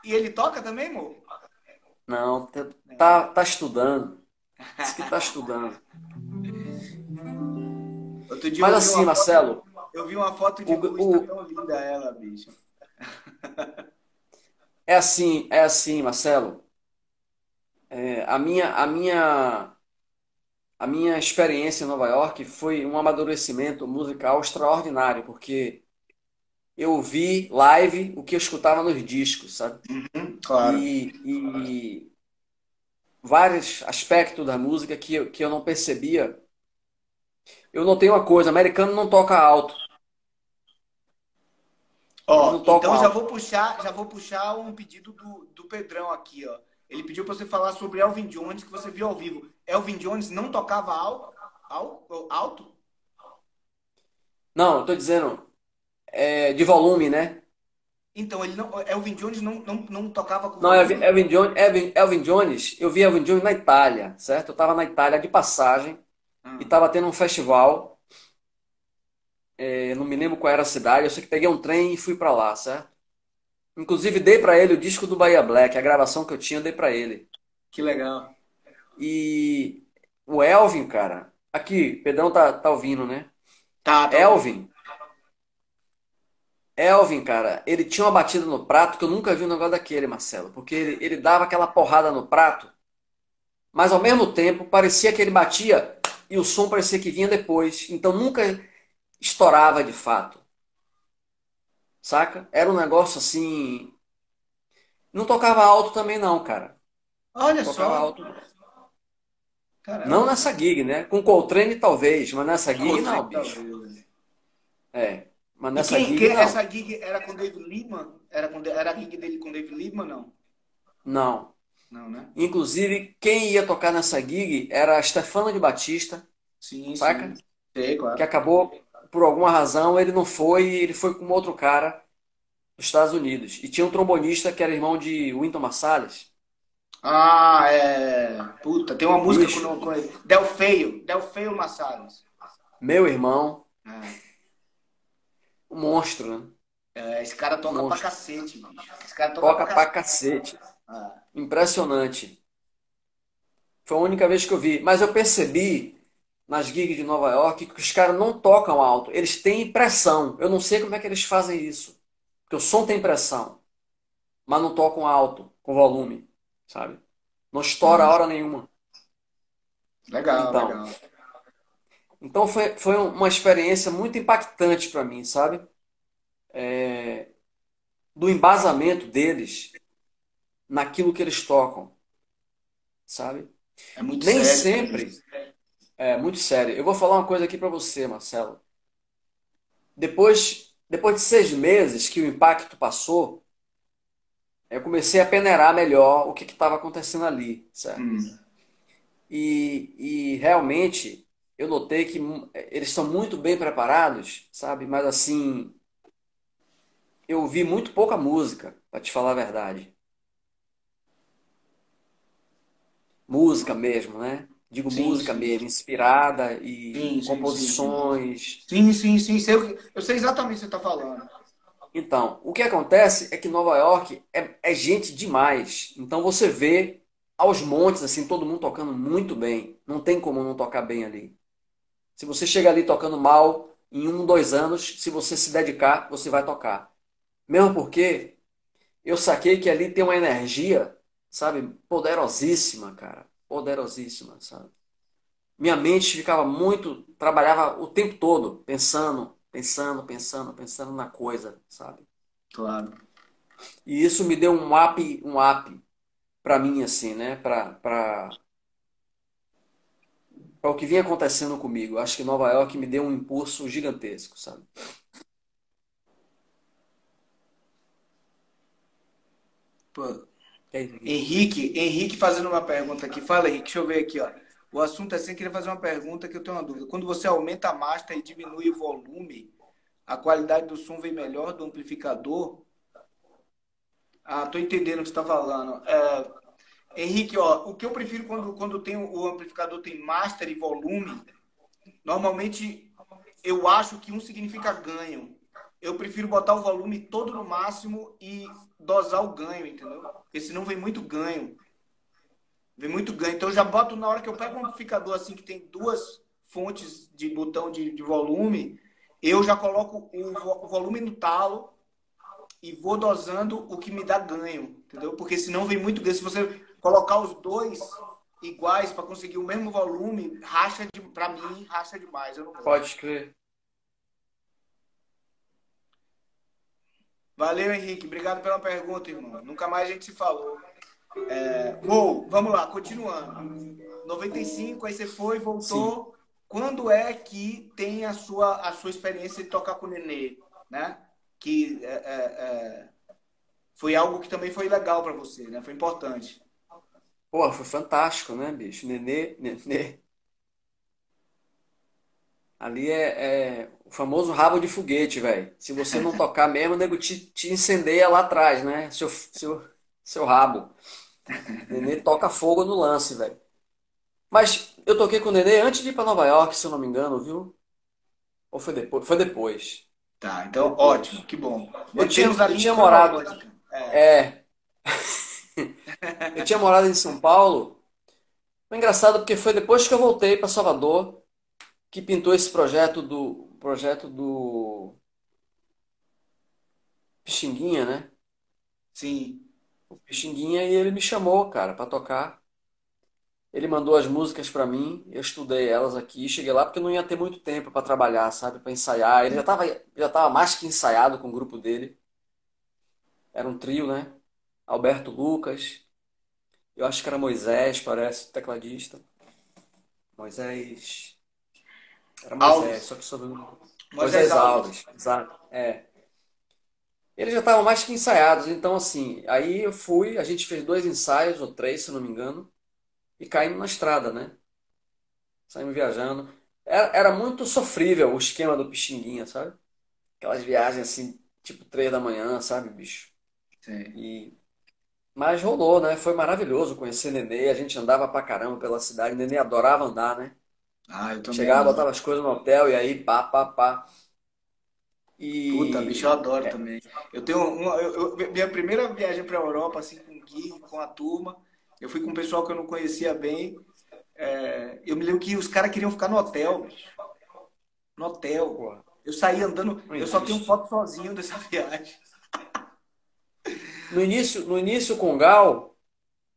e ele toca também, amor? Não, É. tá estudando. Diz que tá estudando. Outro dia Mas assim, Marcelo, eu vi uma foto de o, luz, tá o, tão linda ela, bicho. é assim, Marcelo. É, a minha experiência em Nova York foi um amadurecimento musical extraordinário, porque eu vi live o que eu escutava nos discos, sabe? Claro. E vários aspectos da música que eu não percebia. Eu notei uma coisa, americano não toca alto. Eles Ó, não tocam então alto. já vou puxar um pedido do Pedrão aqui, ó. Ele pediu para você falar sobre Elvin Jones, que você viu ao vivo. Elvin Jones não tocava alto? Não, eu tô dizendo de volume, né? Então, ele não, Elvin Jones não tocava com Não, volume? Elvin Jones, eu vi Elvin Jones na Itália, certo? Eu estava na Itália de passagem e Ah, estava tendo um festival Eu não me lembro qual era a cidade, eu sei que peguei um trem e fui pra lá, certo? Inclusive dei pra ele o disco do Bahia Black, a gravação que eu tinha eu dei pra ele. Que legal. E o Elvin, cara, aqui, Pedrão tá ouvindo, né? Tá ouvindo. Elvin, Elvin, cara, ele tinha uma batida no prato que eu nunca vi um negócio daquele, Marcelo, porque ele dava aquela porrada no prato, mas ao mesmo tempo parecia que ele batia e o som parecia que vinha depois, então nunca estourava de fato, saca? Era um negócio assim. Não tocava alto também, não, cara. Olha Tocava só. alto. Não Caramba. nessa gig, né? Com Coltrane talvez, mas nessa gig Encontrei, não, bicho. talvez. É, mas E nessa gig essa não. gig era com David Liebman? Era a gig dele com David Liebman, não? Não. Não, né? Inclusive, quem ia tocar nessa gig era a Stefano de Batista, Sim, sim. saca? Sei, Que claro. acabou, por alguma razão, ele não foi, ele foi com outro cara dos Estados Unidos. E tinha um trombonista que era irmão de Wynton Marsalis. Ah, é. Puta, tem uma música Bicho, com ele. Del Feio. Del Feio Massaros. meu irmão, É. um monstro, né? É, esse cara Um toca pra monstro. cacete, bicho. Esse cara toca pra Toca pra cacete. cacete. Ah, Impressionante. Foi a única vez que eu vi. Mas eu percebi nas gigs de Nova York que os caras não tocam alto. Eles têm pressão. Eu não sei como é que eles fazem isso. Porque o som tem pressão, mas não tocam alto, com volume, sabe? Não estoura a ah. hora nenhuma. Legal, Então, legal. então foi uma experiência muito impactante para mim, sabe? Do embasamento deles naquilo que eles tocam, sabe? É muito Nem sério mesmo. sempre é muito sério. Eu vou falar uma coisa aqui para você, Marcelo. Depois de 6 meses que o impacto passou, eu comecei a peneirar melhor o que estava acontecendo ali, certo? Hum. E realmente eu notei que eles são muito bem preparados, sabe? Mas assim, eu ouvi muito pouca música, para te falar a verdade. Música mesmo, né? Digo Sim, música sim. mesmo, inspirada e Sim, sim, sim, sim. composições. Sim, sim, sim. Eu sei exatamente o que você está falando. Então, o que acontece é que Nova York é gente demais. Então você vê aos montes, assim, todo mundo tocando muito bem. Não tem como não tocar bem ali. Se você chega ali tocando mal, em 1, 2 anos, se você se dedicar, você vai tocar. Mesmo porque eu saquei que ali tem uma energia, sabe, poderosíssima, cara. Poderosíssima, sabe? Minha mente ficava muito, trabalhava o tempo todo, pensando, pensando, pensando, pensando na coisa, sabe? Claro. E isso me deu um up para mim, assim, né? Para o que vinha acontecendo comigo. Acho que Nova York me deu um impulso gigantesco, sabe? Pô, É isso aqui. Henrique fazendo uma pergunta aqui. Fala, Henrique, deixa eu ver aqui, ó. O assunto é assim, eu queria fazer uma pergunta que eu tenho uma dúvida. Quando você aumenta a master e diminui o volume, a qualidade do som vem melhor do amplificador? Ah, tô entendendo o que você está falando. Henrique, ó, o que eu prefiro quando tem o amplificador tem master e volume, normalmente eu acho que um significa ganho. Eu prefiro botar o volume todo no máximo e dosar o ganho, entendeu? Porque senão vem muito ganho. Vem muito ganho. Então eu já boto na hora que eu pego um amplificador assim que tem duas fontes de botão de volume, eu já coloco o volume no talo e vou dosando o que me dá ganho, entendeu? Porque senão vem muito ganho. Se você colocar os dois iguais para conseguir o mesmo volume, para mim, racha demais. Eu não gosto. Pode crer. Valeu, Henrique. Obrigado pela pergunta, irmão. Nunca mais a gente se falou. Bom, vamos lá, continuando. 95, aí você foi, Sim. voltou. Quando é que tem a sua experiência de tocar com o Nenê, né? Que foi algo que também foi legal para você, né? Foi importante. Pô, foi fantástico, né, bicho? Nenê. Ali é o famoso rabo de foguete, velho. Se você não tocar mesmo, o nego te incendeia lá atrás, né? Seu rabo. Nenê toca fogo no lance, velho. Mas eu toquei com o Nenê antes de ir pra Nova York, se eu não me engano, viu? Ou foi depois? Foi depois. Tá, então Depois. ótimo, que bom. Eu tinha, Mantemos a eu linha tinha morado. cronológica. É, É, eu tinha morado em São Paulo. Foi engraçado porque foi depois que eu voltei para Salvador que pintou esse projeto do Pixinguinha, né? sim. O Pixinguinha e ele me chamou, cara, para tocar. Ele mandou as músicas para mim, eu estudei elas aqui, cheguei lá porque eu não ia ter muito tempo para trabalhar, sabe, para ensaiar. Ele já tava mais que ensaiado com o grupo dele. Era um trio, né? Alberto Lucas, eu acho que era Moisés, parece, tecladista. Moisés. Era Moisés, Alves. só que sobre Moisés Moisés Alves. Alves, exato. É. Eles já estavam mais que ensaiados, então assim, aí eu fui, a gente fez 2 ensaios, ou 3, se eu não me engano, e caímos na estrada, né? Saímos viajando. Era muito sofrível o esquema do Pixinguinha, sabe? Aquelas viagens assim, tipo 3 da manhã, sabe, bicho? Sim. E... Mas rolou, né? Foi maravilhoso conhecer Nenê, a gente andava pra caramba pela cidade, Nenê adorava andar, né? Ah, eu também Chegava, adoro. botava as coisas no hotel e aí pá, pá, pá. Puta, bicho, eu E adoro também. Eu tenho uma, minha primeira viagem para a Europa, assim, com o Gui, com a turma, eu fui com um pessoal que eu não conhecia bem. Eu me lembro que os caras queriam ficar no hotel, bicho. No hotel. pô, Eu saí andando, não eu só tenho existe. foto sozinho dessa viagem. No início com o Gal,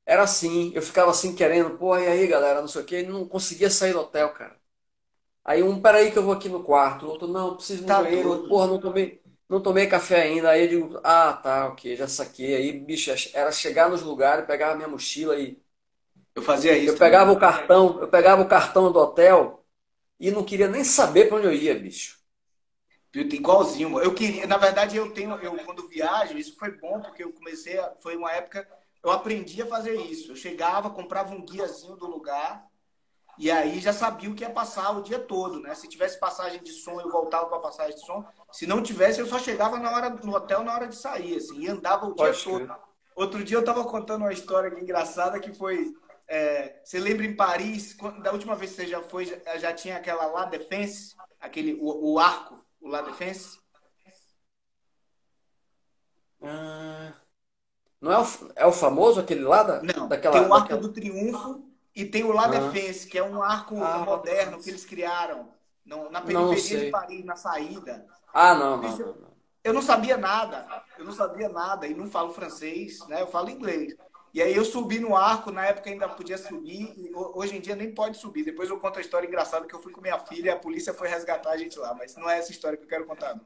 era assim, eu ficava assim querendo, pô, e aí galera, não sei o que, não conseguia sair do hotel, cara. Aí um, peraí que eu vou aqui no quarto, o outro, não, eu preciso ir no Tá banheiro, o outro, doido. porra, não tomei café ainda. Aí eu digo, ah, tá, ok, já saquei. Aí, bicho, era chegar nos lugares, pegava minha mochila e Eu fazia eu isso pegava também. o cartão, eu pegava o cartão do hotel e não queria nem saber pra onde eu ia, bicho. Viu? Igualzinho. Eu queria, na verdade, eu quando viajo, isso foi bom porque foi uma época, eu aprendi a fazer isso. Eu chegava, comprava um guiazinho do lugar. E aí já sabia o que ia passar o dia todo, né? Se tivesse passagem de som, eu voltava para a passagem de som. Se não tivesse, eu só chegava no hotel na hora de sair, assim, e andava o dia Pode todo. crer. Outro dia eu estava contando uma história aqui engraçada que foi. Você lembra em Paris, da última vez que você já foi, já tinha aquela La Défense, o arco, o La Défense? Ah, não é o famoso aquele lá Não, tem daquela, o Arco daquela. do Triunfo e tem o La Ah, Défense, que é um arco moderno que ah, eles criaram na não periferia de sei. Paris, na saída. Ah, não, não, Bicho, não, não. eu não sabia nada. Eu não sabia nada e não falo francês, né? Eu falo inglês. E aí eu subi no arco, na época ainda podia subir, e hoje em dia nem pode subir. Depois eu conto a história engraçada que eu fui com minha filha e a polícia foi resgatar a gente lá, mas não é essa história que eu quero contar, não.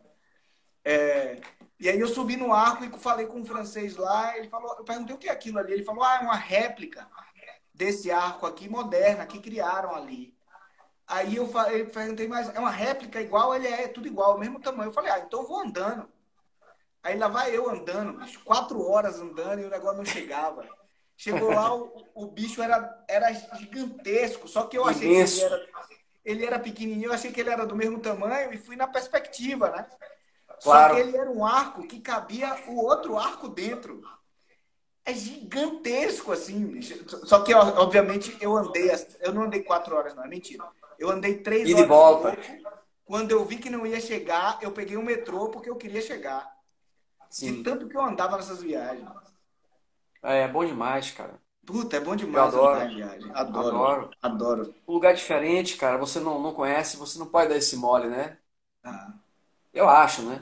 E aí eu subi no arco e falei com um francês lá, ele falou, eu perguntei o que é aquilo ali, ele falou, é uma réplica desse arco aqui moderna que criaram ali. Aí eu perguntei, mas é uma réplica igual? Ele é tudo igual, o mesmo tamanho. Eu falei, então eu vou andando. Aí lá vai eu andando, bicho, 4 horas andando e o negócio não chegava. Chegou lá, o bicho era gigantesco, só que eu achei que Imenso. ele era pequenininho, eu achei que ele era do mesmo tamanho e fui na perspectiva, né? Só que Claro. ele era um arco que cabia o outro arco dentro. É gigantesco, assim, bicho. Só que, obviamente, eu não andei 4 horas, não, é mentira. Eu andei três Ida e horas e volta. pouco. Quando eu vi que não ia chegar, eu peguei um metrô porque eu queria chegar. De Sim. tanto que eu andava nessas viagens. É bom demais, cara. Puta, é bom Eu demais andar adoro. em viagem. Adoro, Adoro. adoro. Um lugar diferente, cara. Você não conhece, você não pode dar esse mole, né? Ah. Eu acho, né?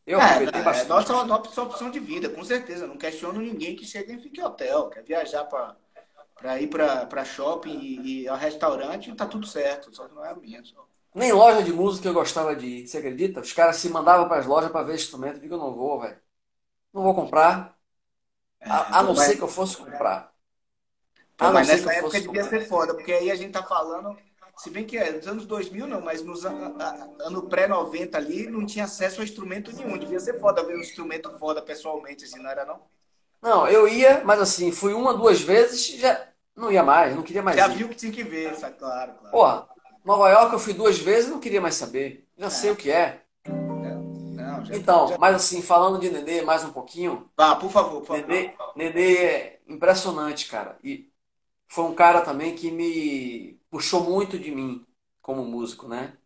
Eu aproveitei É bastante. nossa opção de vida, com certeza. Não questiono ninguém que chega e fique em hotel. Quer viajar para ir para shopping e ao restaurante, tá tudo certo. Só que não é a minha. Só. Nem loja de música eu gostava de ir. Você acredita? Os caras se mandavam para as lojas para ver instrumento. Eu digo, eu não vou, velho. Não vou comprar. A Pô, não ser que eu fosse comprar. pô, A não mas ser que nessa eu época fosse devia comprar. ser foda, porque aí a gente tá falando, se bem que é dos anos 2000 não, mas nos ano pré-90 ali, não tinha acesso a instrumento nenhum. Devia ser foda ver um instrumento foda pessoalmente, assim, não era não? Não, eu ia, mas assim, fui uma, 2 vezes, já não ia mais, não queria mais Já ir. viu que tinha que ver, sabe? Claro, claro. Porra, Nova York eu fui 2 vezes e não queria mais saber. Já sei o É, que é. não, já foi. Então, mas assim, falando de Nenê mais um pouquinho, Vá, por favor, por favor. Nenê é impressionante, cara. E foi um cara também que me puxou muito de mim como músico, né?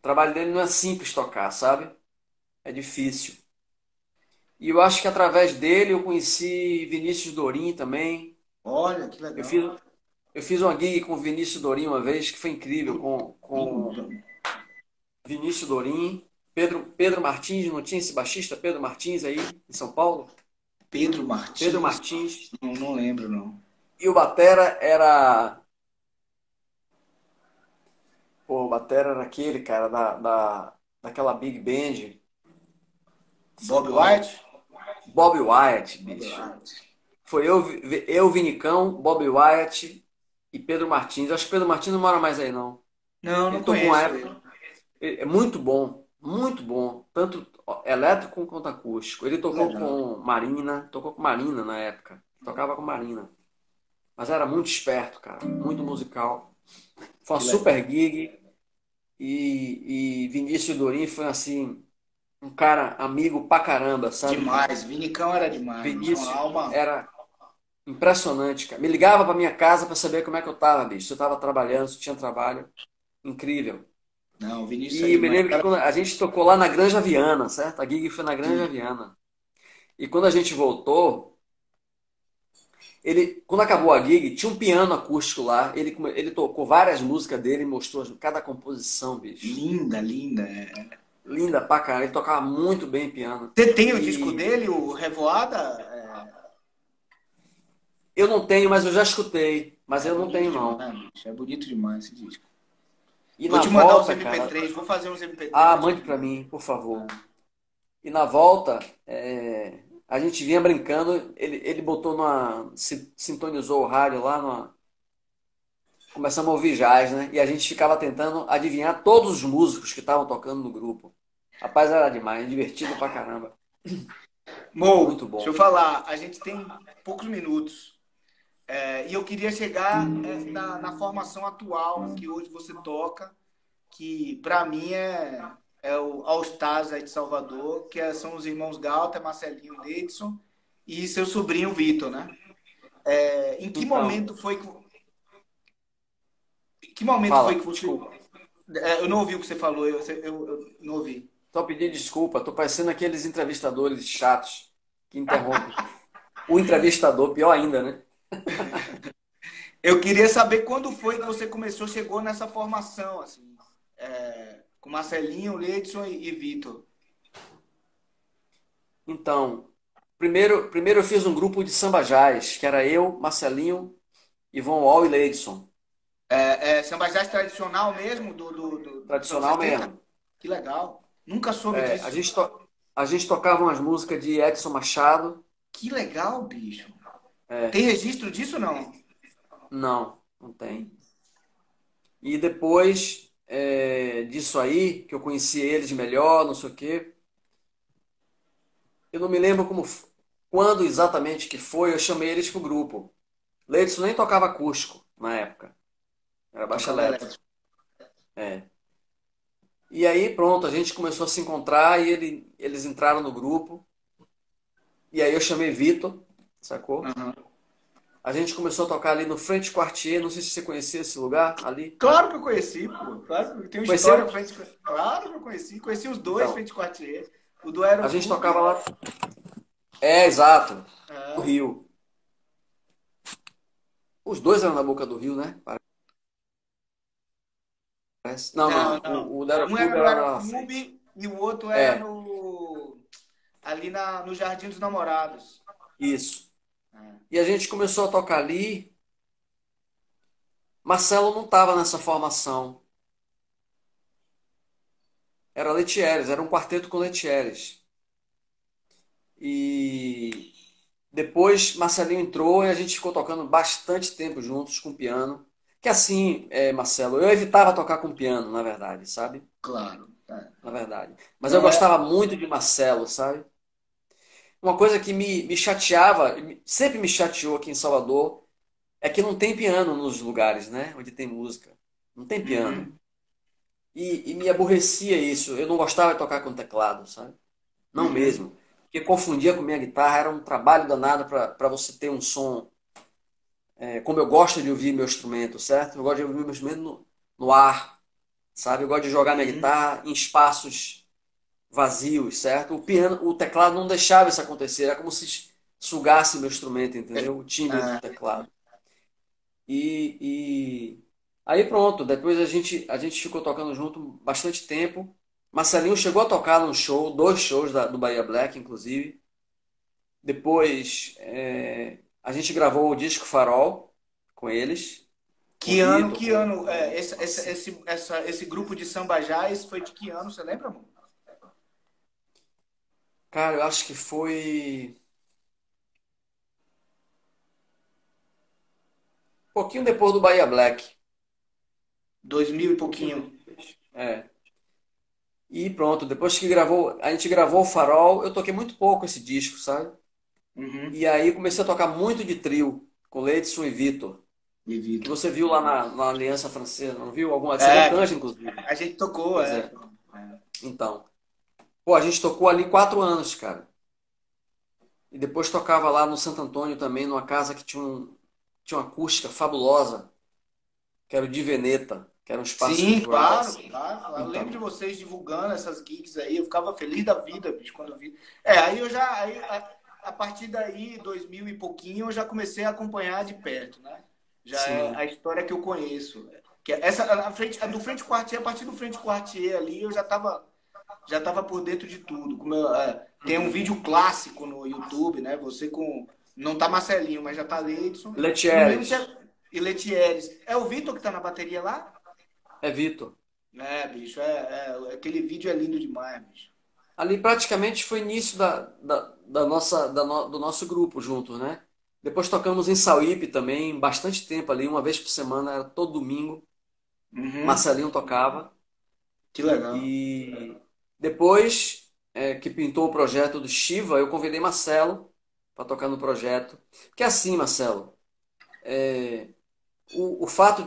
trabalho dele não é simples tocar, sabe? É difícil. E eu acho que através dele eu conheci Vinícius Dorim também. Olha, que Eu legal. fiz, eu fiz uma gig com o Vinícius Dorim uma vez, que foi incrível, Puta, com Vinícius Dorim, Pedro Martins, não tinha esse baixista, Pedro Martins aí, em São Paulo? Pedro Pedro Martins? Martins. Não, não lembro, não. E o batera era... Pô, o batera era aquele, cara, daquela Big Band de São Bob Paulo. White? Bob Wyatt, Bob bicho. White. Foi eu, Vinicão, Bob Wyatt e Pedro Martins. Acho que Pedro Martins não mora mais aí, não. Não, Ele não tocou uma conheço época. ele. É muito bom, muito bom. Tanto elétrico quanto acústico. Ele Que legal, Tocou com Marina na época. Tocava com Marina. Mas era muito esperto, cara. Muito musical. Foi uma que legal. super gig. E Vinícius Dorim foi assim, um cara amigo pra caramba, sabe? Demais. Vinicão era demais. Tinha uma Vinícius alma. era impressionante, cara. Me ligava pra minha casa pra saber como é que eu tava, bicho. Se eu tava trabalhando, se tinha trabalho. Incrível. Não, o Vinícius é E eu me demais. lembro que quando a gente tocou lá na Granja Viana, certo? A gig foi na Granja Sim. Viana. E quando a gente voltou, quando acabou a gig, tinha um piano acústico lá. Ele tocou várias músicas dele, mostrou cada composição, bicho. Linda, linda. É. Linda pra caralho. Ele tocava muito bem piano. Você tem o disco E dele, o Revoada? eu não tenho, mas eu já escutei. Mas É eu não bonito tenho, não. demais, bicho. É bonito demais esse disco. E Vou na te mandar os volta, cara. MP3. Vou fazer uns MP3 Ah, pra te mande pra mandar. mim, por favor. E na volta, a gente vinha brincando. Ele botou sintonizou o rádio lá, começamos a ouvir jazz, né? E a gente ficava tentando adivinhar todos os músicos que estavam tocando no grupo. Rapaz, era demais, divertido pra caramba. Mo, Muito deixa bom. eu falar. A gente tem poucos minutos. E eu queria chegar na formação atual que hoje você toca, que para mim é o All Stars aí de Salvador, são os irmãos Galter, Marcelinho, Neidson e seu sobrinho Vitor, né? Em que Então, momento foi que momento foi fala, que você... desculpa. Eu não ouvi o que você falou, eu não ouvi. Só pedir desculpa, tô parecendo aqueles entrevistadores chatos que interrompem. O entrevistador, pior ainda, né? Eu queria saber quando foi que você chegou nessa formação, assim, com Marcelinho, Leidson e Vitor. Então, primeiro eu fiz um grupo de samba jazz, que era eu, Marcelinho, Ivon Wall e Leidson. Samba jazz tradicional mesmo, dos anos Tradicional 70? mesmo. Que legal. Nunca soube É, disso. a gente tocava umas músicas de Edson Machado. Que legal, bicho. É, Tem registro disso, não? não, não tem. E depois disso aí, que eu conheci eles melhor, não sei o quê, eu não me lembro quando exatamente que foi, eu chamei eles pro grupo. Leidson nem tocava acústico na época, era baixo Tocava elétrico. elétrico. É. E aí, pronto, a gente começou a se encontrar e eles entraram no grupo. E aí eu chamei Vitor, sacou? Aham. A gente começou a tocar ali no Frente Quartier, não sei se você conhecia esse lugar ali. Claro que eu conheci, pô. Claro que tem uma história Conheceu? com frente. Claro que eu conheci. Conheci os dois Então, frente quartier. O do a gente Aeroclube. tocava lá. É, exato, no É. Rio. Os dois eram na Boca do Rio, né? Parece. Não, Não, não. não. O da Um era Aeroclube no era lá na frente. Aeroclube e o outro era É, no ali no Jardim dos Namorados. isso. É. E a gente começou a tocar ali. Marcelo não estava nessa formação. Era Letieres, era um quarteto com Letieres. E depois Marcelinho entrou e a gente ficou tocando bastante tempo juntos com piano. Que assim, Marcelo, eu evitava tocar com piano, na verdade, sabe? Claro. Na verdade. Mas eu Não é. gostava muito de Marcelo, sabe? Uma coisa que me chateava, sempre me chateou aqui em Salvador, é que não tem piano nos lugares, né? Onde tem música. Não tem piano. Uhum, E me aborrecia isso. Eu não gostava de tocar com teclado, sabe? Não uhum. mesmo. Porque confundia com minha guitarra, era um trabalho danado para você ter um som, como eu gosto de ouvir meu instrumento, certo? Eu gosto de ouvir meu instrumento no ar. sabe? Eu gosto de jogar minha Uhum. guitarra em espaços vazios, certo? O piano, o teclado não deixava isso acontecer, era como se sugasse meu instrumento, entendeu? O timbre do É, teclado. E aí pronto, depois a gente ficou tocando junto bastante tempo. Marcelinho chegou a tocar num show, dois shows do Bahia Black, inclusive. Depois a gente gravou o disco Farol com eles, com o Vitor, que com ano, Marci- esse grupo de samba jazz foi de que ano, você lembra, amor? Cara, eu acho que foi um pouquinho depois do Bahia Black. 2000 e Um pouquinho pouquinho. depois. E pronto, depois que gravou, a gente gravou o Farol, eu toquei muito pouco esse disco, sabe? Uhum. E aí comecei a tocar muito de trio, com Leidson e Vitor, E que Vitor. você viu lá na Aliança Francesa, não viu? Alguma, você É, canta, inclusive. a gente tocou, Pois é. é. Então, pô, a gente tocou ali 4 anos, cara. E depois tocava lá no Santo Antônio também, numa casa que tinha uma acústica fabulosa, que era o Di Veneta, que era um espaço Sim, cultural, claro, assim. claro, claro. Eu lembro de Então, vocês divulgando essas gigs aí, eu ficava feliz da vida, bicho, quando eu vi. É, aí eu já, aí, a partir daí, 2000 e pouquinho, eu já comecei a acompanhar de perto, né? Já é sim. a história que eu conheço. Que é essa, a do Frente Quartier, a partir do Frente Quartier ali, eu já tava por dentro de tudo. Tem um Uhum. vídeo clássico no YouTube, né? Você com, não tá Marcelinho, mas já tá Leidson. Eu não lembro se Letieres, é, e Letieres. É o Vitor que tá na bateria lá? é Vitor. É, bicho, aquele vídeo é lindo demais, bicho. Ali praticamente foi início do nosso grupo juntos, né? Depois tocamos em Sauípe também, bastante tempo ali, uma vez por semana, era todo domingo. Uhum, Marcelinho tocava. que legal. E depois que pintou o projeto do Shiva, eu convidei Marcelo para tocar no projeto. Que é assim, Marcelo, o fato,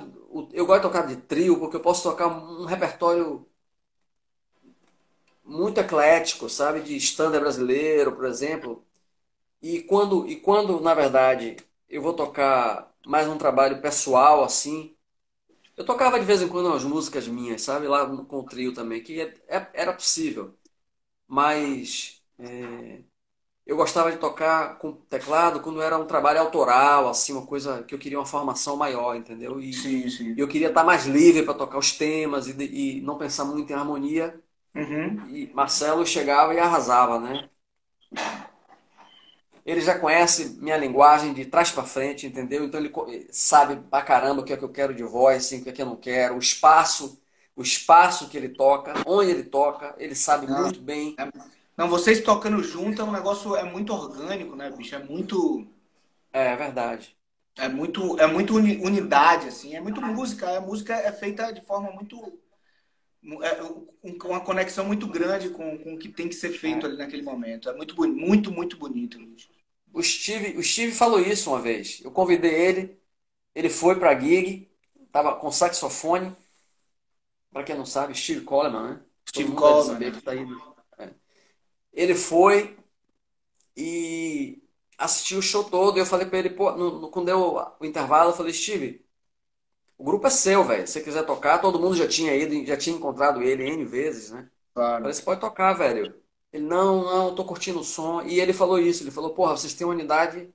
eu gosto de tocar de trio porque eu posso tocar um repertório muito eclético, sabe? De standard brasileiro, por exemplo. E quando, na verdade, eu vou tocar mais um trabalho pessoal, assim, eu tocava de vez em quando umas músicas minhas, sabe? Lá com o trio também, que era possível. Mas eu gostava de tocar com teclado quando era um trabalho autoral, assim, uma coisa que eu queria uma formação maior, entendeu? E Sim, sim. eu queria estar mais livre para tocar os temas e não pensar muito em harmonia. Uhum. E Marcelo chegava e arrasava, né? Ele já conhece minha linguagem de trás para frente, entendeu? Então ele sabe pra caramba o que é que eu quero de voz, assim, o que é que eu não quero, o espaço que ele toca, onde ele toca, ele sabe Não, muito bem. não, vocês tocando junto é um negócio, é muito orgânico, né, bicho? É verdade. É muito unidade, assim. É muito música. A música é feita de forma muito, uma conexão muito grande com o que tem que ser feito É. ali naquele momento. É muito, muito, muito bonito, bicho. O Steve falou isso uma vez. Eu convidei ele, ele foi pra gig, tava com saxofone. Pra quem não sabe, Steve Coleman, né? Todo Steve mundo deve Coleman, saber né? que tá aí. É. Ele foi e assistiu o show todo. E eu falei pra ele, pô, quando deu o intervalo, eu falei, Steve, o grupo é seu, velho. Se você quiser tocar, todo mundo já tinha ido, já tinha encontrado ele N vezes, né? Claro. Falei, você pode tocar, velho. Ele, não, não, tô curtindo o som. E ele falou isso, ele falou, porra, vocês têm uma unidade,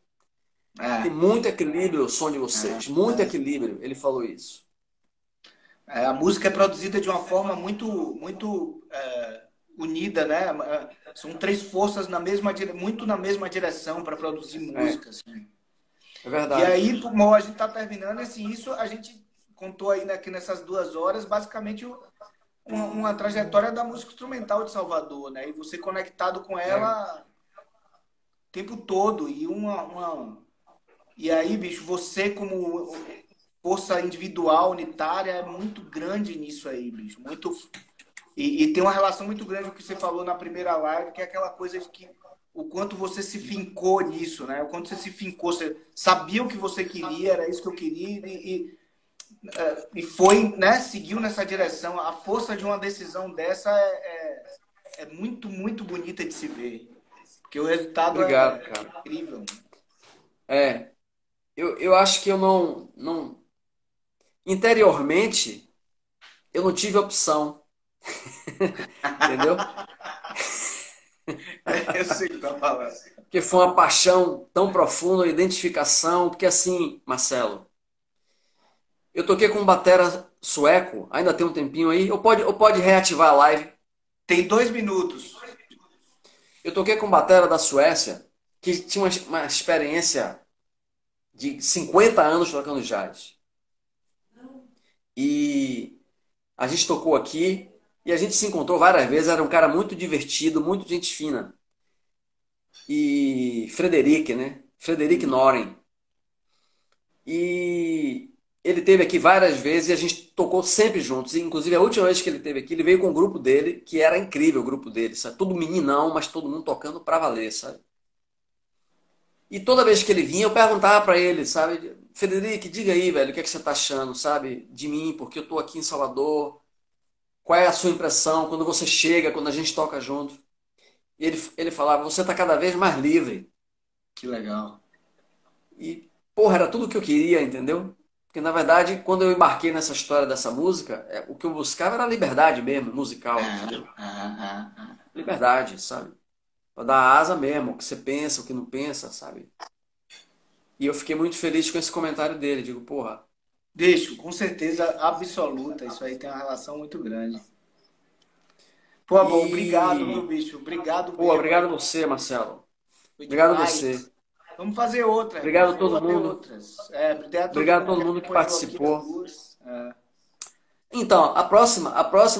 tem É, muito equilíbrio o som de vocês, muito é. equilíbrio. Ele falou isso. A música é produzida de uma forma muito, muito unida, né? São três forças muito na mesma direção para produzir É, música, assim. é E verdade. aí, como a gente está terminando, assim, isso a gente contou aí aqui nessas 2 horas, basicamente uma trajetória da música instrumental de Salvador, né? E você conectado com É, ela o tempo todo e e aí, bicho, você como força individual, unitária, é muito grande nisso aí, bicho. Muito e tem uma relação muito grande com o que você falou na primeira live, que é aquela coisa de que o quanto você se fincou nisso, né? O quanto você se fincou, você sabia o que você queria, era isso que eu queria, e foi, né? Seguiu nessa direção. A força de uma decisão dessa é muito, muito bonita de se ver. Porque o resultado obrigado, é cara. incrível. É, eu acho que eu não. Interiormente, eu não tive opção, entendeu? Eu sei o que tá falando. Porque foi uma paixão tão profunda, uma identificação, porque assim, Marcelo, eu toquei com um batera sueco, ainda tem um tempinho aí, ou pode reativar a live. Tem 2 minutos. Eu toquei com um batera da Suécia, que tinha uma experiência de 50 anos tocando jazz. E a gente tocou aqui e a gente se encontrou várias vezes. Era um cara muito divertido, muito gente fina. E Frederic, né? Frederic Noren. E ele teve aqui várias vezes e a gente tocou sempre juntos. E, inclusive, a última vez que ele teve aqui, ele veio com o grupo dele, que era incrível o grupo dele, sabe? Todo meninão, mas todo mundo tocando pra valer, sabe? E toda vez que ele vinha, eu perguntava pra ele, sabe? Frederic, diga aí, velho, o que é que você tá achando, sabe? De mim, porque eu tô aqui em Salvador. Qual é a sua impressão quando você chega, quando a gente toca junto? E ele falava, você tá cada vez mais livre. Que legal. E, porra, era tudo o que eu queria, entendeu? Porque, na verdade, quando eu embarquei nessa história dessa música, o que eu buscava era a liberdade mesmo, musical, entendeu? Liberdade, sabe? Pra dar asa mesmo, o que você pensa, o que não pensa, sabe? E eu fiquei muito feliz com esse comentário dele. Digo, porra, Deixo, com certeza absoluta. Isso aí tem uma relação muito grande. Pô, bom, obrigado, e... meu bicho. Obrigado Pô, mesmo obrigado aí. a você, Marcelo. Foi Obrigado a você. demais. Vamos fazer outra, irmão. Obrigado a Vamos todo fazer mundo. outras. É, obrigado a todo Obrigado a mundo todo que mundo que acompanhou aqui as participou. duas. É. Então, a próxima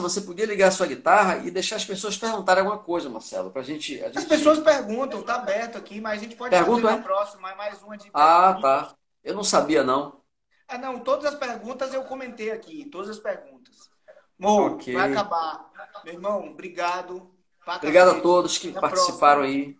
você podia ligar a sua guitarra e deixar as pessoas perguntarem alguma coisa, Marcelo, pra gente, a As pessoas gente... perguntam, tá aberto aqui, mas a gente pode fazer Pergunta, na é? próxima, mais uma de Ah, perguntas. tá. Eu não sabia, não. Ah, não, todas as perguntas eu comentei aqui, todas as perguntas. Mo, Ok. vai acabar. Meu irmão, obrigado pra Obrigado a cacete. todos que Até a participaram próxima. aí.